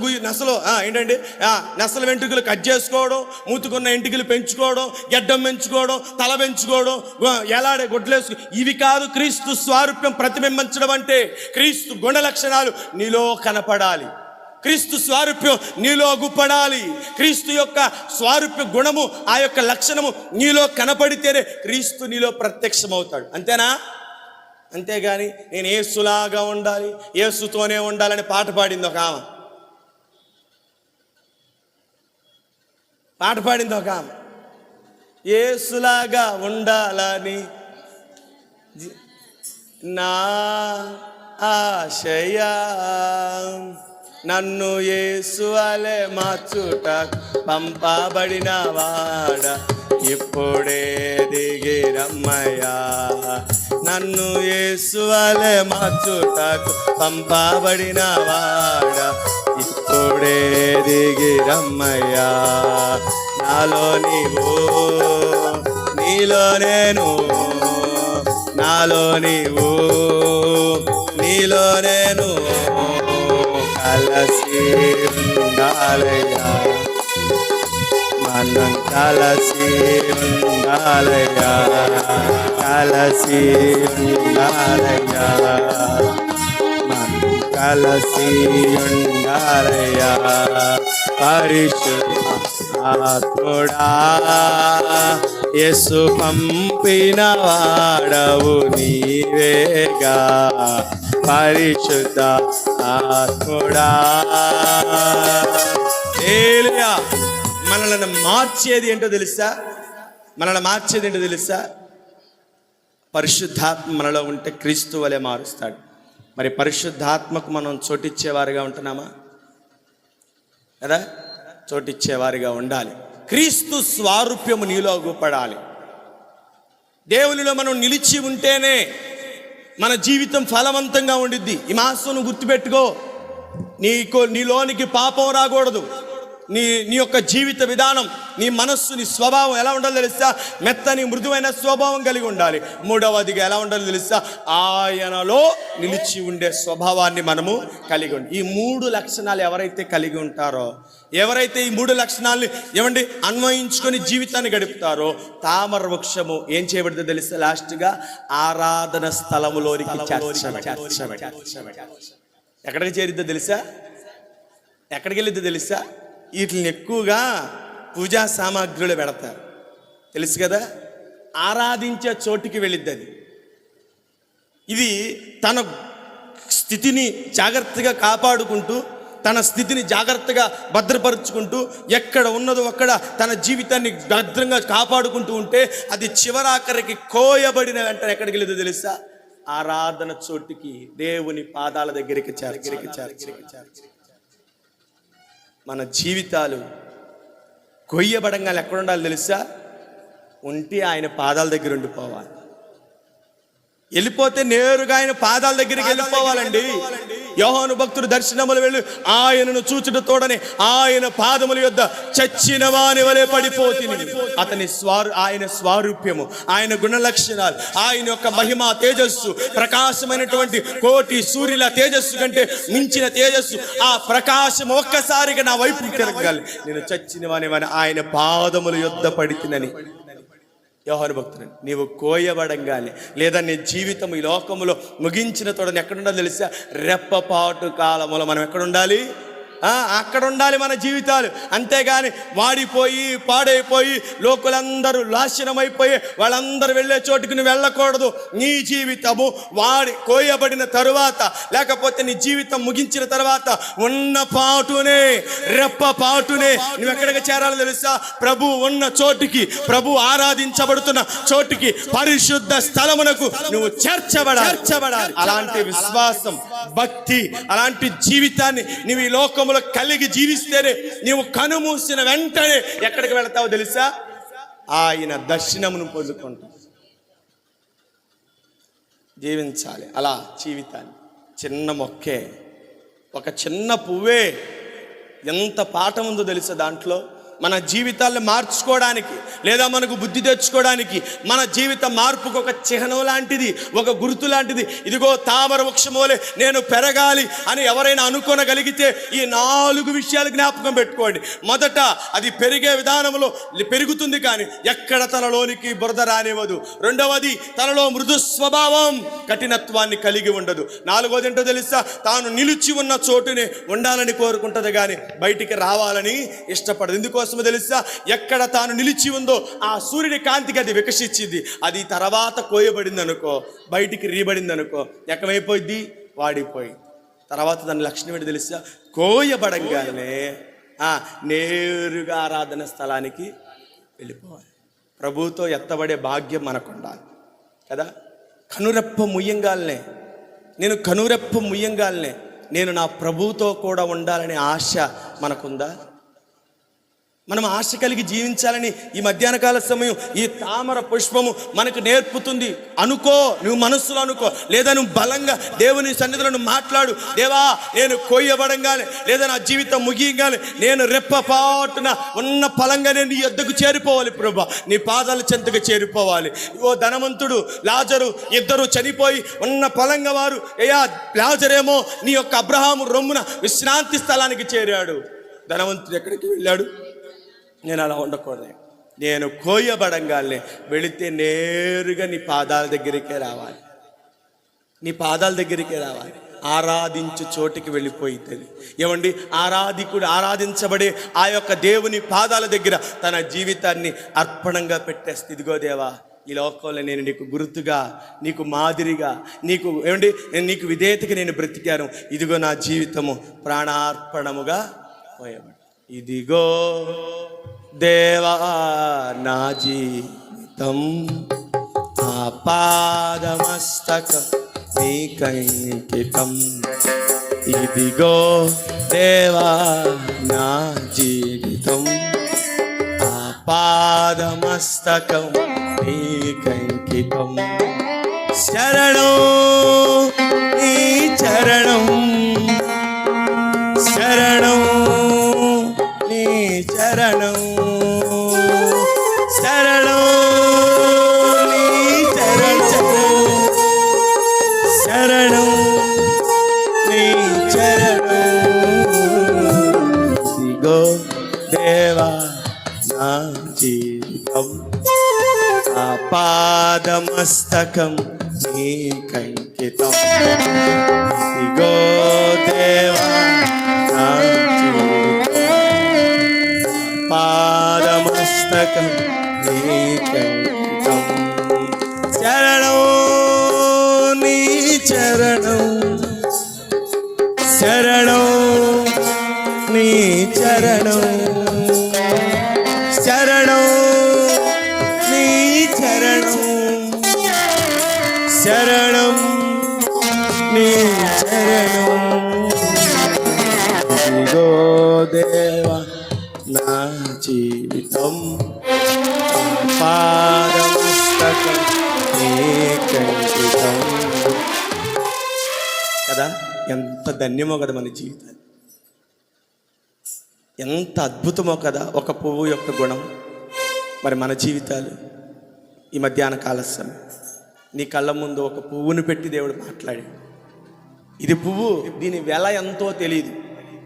వెంట్రుకలు కట్ చేసుకోవడం, మూతుకున్న ఎంటికలు పెంచుకోవడం, గెడ్డం పెంచుకోవడం, తల పెంచుకోవడం, ఎలాడే గొడ్లేసు, ఇవి కాదు క్రీస్తు స్వారూప్యం ప్రతిబింబించడం అంటే. క్రీస్తు గుణ లక్షణాలు నీలో కనపడాలి, క్రీస్తు స్వారూప్యం నీలో గుప్పడాలి. క్రీస్తు యొక్క స్వారూప్య గుణము, ఆ యొక్క లక్షణము నీలో కనపడితేనే క్రీస్తు నీలో ప్రత్యక్షమవుతాడు. అంతేనా? అంతేగాని నేను యేసులాగా ఉండాలి, యేసుతోనే ఉండాలని పాట పాడింది ఒక ఆమె. యేసులాగా ఉండాలని నా ఆశయా, నన్ను యేసు వలె మార్చుట పంపబడిన వాడ ఇప్పుడే దిగి రమ్మయ్యా. నన్ను యేసు వలె మార్చుటకు పంపబడిన వాడ ఇప్పుడే దిగి రమ్మయ్యా. నాలో నీవు, నీలో నేను, నాలో నీవు, నీలో నేను కలసి ఉండాలయ్యా. మనం కలసి ఉండాలయ్యా, కలసి ఉండాలయ్యా, మనం కలసి ఉండాలయ్యా. పరిశుద్ధాత్ముడా యేసు పంపిన వాడవు నీవేగా. పరిశుద్ధ ఆత్ముడా మనల్ని మార్చేది ఏంటో తెలుసా? పరిశుద్ధాత్మ మనలో ఉంటే క్రీస్తు వలె మారుస్తాడు. మరి పరిశుద్ధాత్మకు మనం చోటిచ్చేవారుగా ఉంటున్నామా? కదా, చోటిచ్చేవారిగా ఉండాలి. క్రీస్తు స్వారూప్యము నీలో గుప్పడాలి. దేవునిలో మనం నిలిచి ఉంటేనే మన జీవితం ఫలవంతంగా ఉండిద్ది. ఈ మాసం గుర్తుపెట్టుకో, నీలోనికి పాపం రాకూడదు. నీ యొక్క జీవిత విధానం, నీ మనస్సు, నీ స్వభావం ఎలా ఉండాలో తెలుసా? మెత్తని మృదువైన స్వభావం కలిగి ఉండాలి. మూడవదిగా ఎలా ఉండాలో తెలుసా? ఆయనలో నిలిచి ఉండే స్వభావాన్ని మనము కలిగి ఉండాలి. ఈ 3 లక్షణాలు ఎవరైతే కలిగి ఉంటారో, ఎవరైతే ఈ 3 లక్షణాలని అన్వయించుకొని జీవితాన్ని గడుపుతారో, తామర వృక్షము ఏం చేయబడుతుందో తెలుసా? లాస్ట్గా ఆరాధన స్థలములోనికి ఎక్కడికి చేరిద్దో తెలుసా? ఎక్కడికి వెళ్ళిద్దో తెలుసా? వీటిని ఎక్కువగా పూజా సామాగ్రిలో పెడతారు, తెలుసు కదా. ఆరాధించే చోటికి వెళ్ళిద్ది అది. ఇది తన స్థితిని జాగ్రత్తగా కాపాడుకుంటూ, తన స్థితిని జాగ్రత్తగా భద్రపరుచుకుంటూ, ఎక్కడ ఉన్నదో అక్కడ తన జీవితాన్ని భద్రంగా కాపాడుకుంటూ ఉంటే, అది చివరాఖరికి కోయబడిన వెంటనే ఎక్కడికి వెళ్ళిందో తెలుసా? ఆరాధన చోటికి, దేవుని పాదాల దగ్గరికి చేరు. మన జీవితాలు కొయ్యబడంగా ఎక్కడ ఉండాలి తెలుసా? ఉంటే ఆయన పాదాల దగ్గర ఉండిపోవాలి. వెళ్ళిపోతే నేరుగా ఆయన పాదాల దగ్గరికి వెళ్ళిపోవాలండి. యోహాను భక్తుడు దర్శనములు వెళ్ళి ఆయనను చూచుట తోడని ఆయన పాదముల యొద్ద చచ్చిన వాని వలె పడిపోతిని. ఆయన స్వారూప్యము, ఆయన గుణ లక్షణాలు, ఆయన యొక్క మహిమ తేజస్సు, ప్రకాశమైనటువంటి కోటి సూర్యుల తేజస్సు కంటే మించిన తేజస్సు, ఆ ప్రకాశం ఒక్కసారిగా నా వైపు తిరగాలి. నేను చచ్చిన వాని ఆయన పాదముల యొద్ద పడితినని యోహాను భక్తుడు. నీవు కోయబడంగానే, లేదా నీ జీవితం ఈ లోకములో ముగించిన తోడని ఎక్కడుండాలో తెలుసా? రెప్పపాటు కాలములో మనం ఎక్కడుండాలి? అక్కడ ఉండాలి మన జీవితాలు. అంతేగాని వాడిపోయి పాడైపోయి లోకులందరూ నాశనమైపోయి వాళ్ళందరూ వెళ్ళే చోటుకు నువ్వు వెళ్ళకూడదు. నీ జీవితము వాడి కోయబడిన తరువాత, లేకపోతే నీ జీవితం ముగించిన తర్వాత ఉన్న పాటునే, రెప్పపాటునే నువ్వు ఎక్కడికి చేరాలో తెలుసా? ప్రభు ఉన్న చోటుకి, ప్రభు ఆరాధించబడుతున్న చోటుకి, పరిశుద్ధ స్థలమునకు నువ్వు చేర్చబడాలి. అలాంటి విశ్వాసం, భక్తి, అలాంటి జీవితాన్ని నువ్వు ఈ లోకము కలిగి జీవిస్తేనే నీవు కనుమూసిన వెంటనే ఎక్కడికి వెళతావో తెలుసా? ఆయన దర్శనమును పొందుకుంటావు. జీవించాలి అలా జీవితాన్ని. చిన్న మొక్కే, ఒక చిన్న పువ్వే ఎంత పాఠం ఉందో తెలుసా దాంట్లో? మన జీవితాలను మార్చుకోవడానికి లేదా మనకు బుద్ధి తెచ్చుకోవడానికి, మన జీవిత మార్పుకు ఒక చిహ్నం లాంటిది, ఒక గుర్తు లాంటిది. ఇదిగో తామర వృక్షమోలే నేను పెరగాలి అని ఎవరైనా అనుకోనగలిగితే ఈ 4 విషయాలు జ్ఞాపకం పెట్టుకోండి. మొదట, అది పెరిగే విధానంలో పెరుగుతుంది కానీ ఎక్కడ తనలోనికి బురద రానివ్వదు. రెండవది, తనలో మృదు స్వభావం, కఠినత్వాన్ని కలిగి ఉండదు. 4వది ఏంటో తెలుసా? తాను నిలిచి ఉన్న చోటునే ఉండాలని కోరుకుంటుంది కానీ బయటికి రావాలని ఇష్టపడదు. ఎందుకోసమో తెలుసా? ఎక్కడ తాను నిలిచి ఉందో ఆ సూర్యుని కాంతికి అది వికసించింది. అది తర్వాత కోయబడింది అనుకో, బయటికి రీబడింది అనుకో, ఎక్కమైపోయింది? వాడిపోయి. తర్వాత దాని లక్షణం ఏంటి తెలుసా? కోయబడంగానే నేరుగా ఆరాధన స్థలానికి వెళ్ళిపోవాలి. ప్రభువుతో ఎత్తబడే భాగ్యం మనకు ఉండాలి కదా. కనురెప్ప ముయ్యంగాలనే నేను నా ప్రభువుతో కూడా ఉండాలనే ఆశ మనకుందా? మనం ఆశ కలిగి జీవించాలని ఈ మధ్యాహ్న కాల సమయం ఈ తామర పుష్పము మనకు నేర్పుతుంది. అనుకో, నువ్వు మనస్సులో అనుకో, లేదా నువ్వు బలంగా దేవుని సన్నిధిలో మాట్లాడు. దేవా, నేను కోయబడంగానే లేదా నా జీవితం ముగియంగానే నేను రెప్పపాటున ఉన్న ఫలంగానే నీ యొద్దకు చేరిపోవాలి ప్రభా, నీ పాదాల చెంతకు చేరిపోవాలి. ఓ ధనవంతుడు లాజరు ఇద్దరు చనిపోయి ఉన్న ఫలంగా వారు, అయ్యా లాజరేమో నీ యొక్క అబ్రహాము రొమ్మున విశ్రాంతి స్థలానికి చేరాడు. ధనవంతుడు ఎక్కడికి వెళ్ళాడు? నేను అలా ఉండకూడదు. నేను కోయబడంగానే వెళితే నేరుగా నీ పాదాల దగ్గరికే రావాలి. ఆరాధించు చోటికి వెళ్ళిపోయింది. ఏమండి, ఆరాధించబడే ఆ యొక్క దేవుని పాదాల దగ్గర తన జీవితాన్ని అర్పణంగా పెట్టేస్తే, ఇదిగో దేవా, ఈ లోకంలో నేను నీకు గుర్తుగా, నీకు మాదిరిగా, నీకు విధేయతగా నేను బ్రతికాను. ఇదిగో నా జీవితము ప్రాణార్పణముగా పోయబడి. ఇదిగో దేవా నా జీవితం, ఆపాదమస్తకం నీకంకితం. ఇదిగో దేవా నా జీవితం, ఆపాదమస్తకం నీకంకితం. శరణం నీ చరణం, శరణం నీ చరణం, శరణం నీ చరణం, శరణం నీ చరణం. ఇదిగో దేవా నా జీవితం, ఆపాదమస్తకం నీకంకితం. ఇదిగో దేవా నా పాదమస్తకం నీకంకితం. శరణం నీ చరణం, శరణం నీ చరణం, శరణం నీ చరణం, శరణం నీ చరణం. ఇదిగో దేవా నా జీవితం, పాదమస్తకం నీకంకితం. కదా, ఎంత ధన్యమో కదా మన జీవితం, ఎంత అద్భుతమో కదా ఒక పువ్వు యొక్క గుణం. మరి మన జీవితాలు ఈ మధ్యాహ్న కాల సమయం నీ కళ్ళ ముందు ఒక పువ్వును పెట్టి దేవుడు మాట్లాడాడు. ఇది పువ్వు, దీని వెల ఎంతో తెలియదు,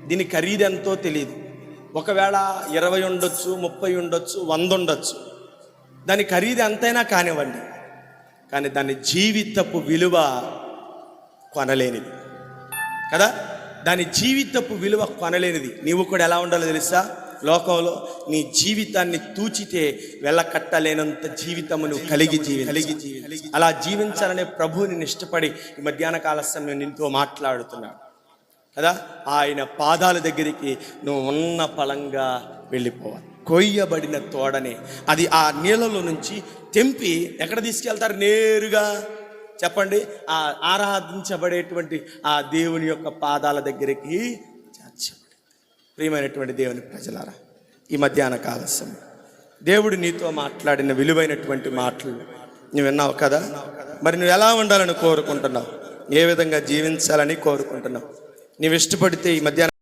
దీని ఖరీదు ఎంతో తెలియదు. ఒకవేళ 20 ఉండొచ్చు, 30 ఉండొచ్చు, 100 ఉండొచ్చు. దాని ఖరీదు ఎంతైనా కానివ్వండి, కానీ దాని జీవితపు విలువ కొనలేనిది కదా. దాని జీవితపు విలువ కొనలేనిది. నీవు కూడా ఎలా ఉండాలో తెలుసా? లోకంలో నీ జీవితాన్ని తూచితే వెళ్ళకట్టలేనంత జీవితము నువ్వు కలిగి అలా జీవించాలనే ప్రభువుని ఇష్టపడి ఈ మధ్యాహ్న కాల సమయం నీతో మాట్లాడుతున్నాడు కదా. ఆయన పాదాల దగ్గరికి నువ్వు ఉన్న ఫలంగా వెళ్ళిపోవాలి. కొయ్యబడిన తోడనే అది ఆ నీళ్ళలో నుంచి తెంపి ఎక్కడ తీసుకెళ్తారు? నేరుగా చెప్పండి, ఆ ఆరాధించబడేటువంటి ఆ దేవుని యొక్క పాదాల దగ్గరికి చేర్చబడి. ప్రియమైనటువంటి దేవుని ప్రజలారా, ఈ మధ్యాహ్న కాల సమయం దేవుడు నీతో మాట్లాడిన విలువైనటువంటి మాటలు నువ్వు విన్నావు కదా. మరి నువ్వు ఎలా ఉండాలని కోరుకుంటున్నావు? ఏ విధంగా జీవించాలని కోరుకుంటున్నావు? నీవు ఇష్టపడితే ఈ మధ్యాహ్న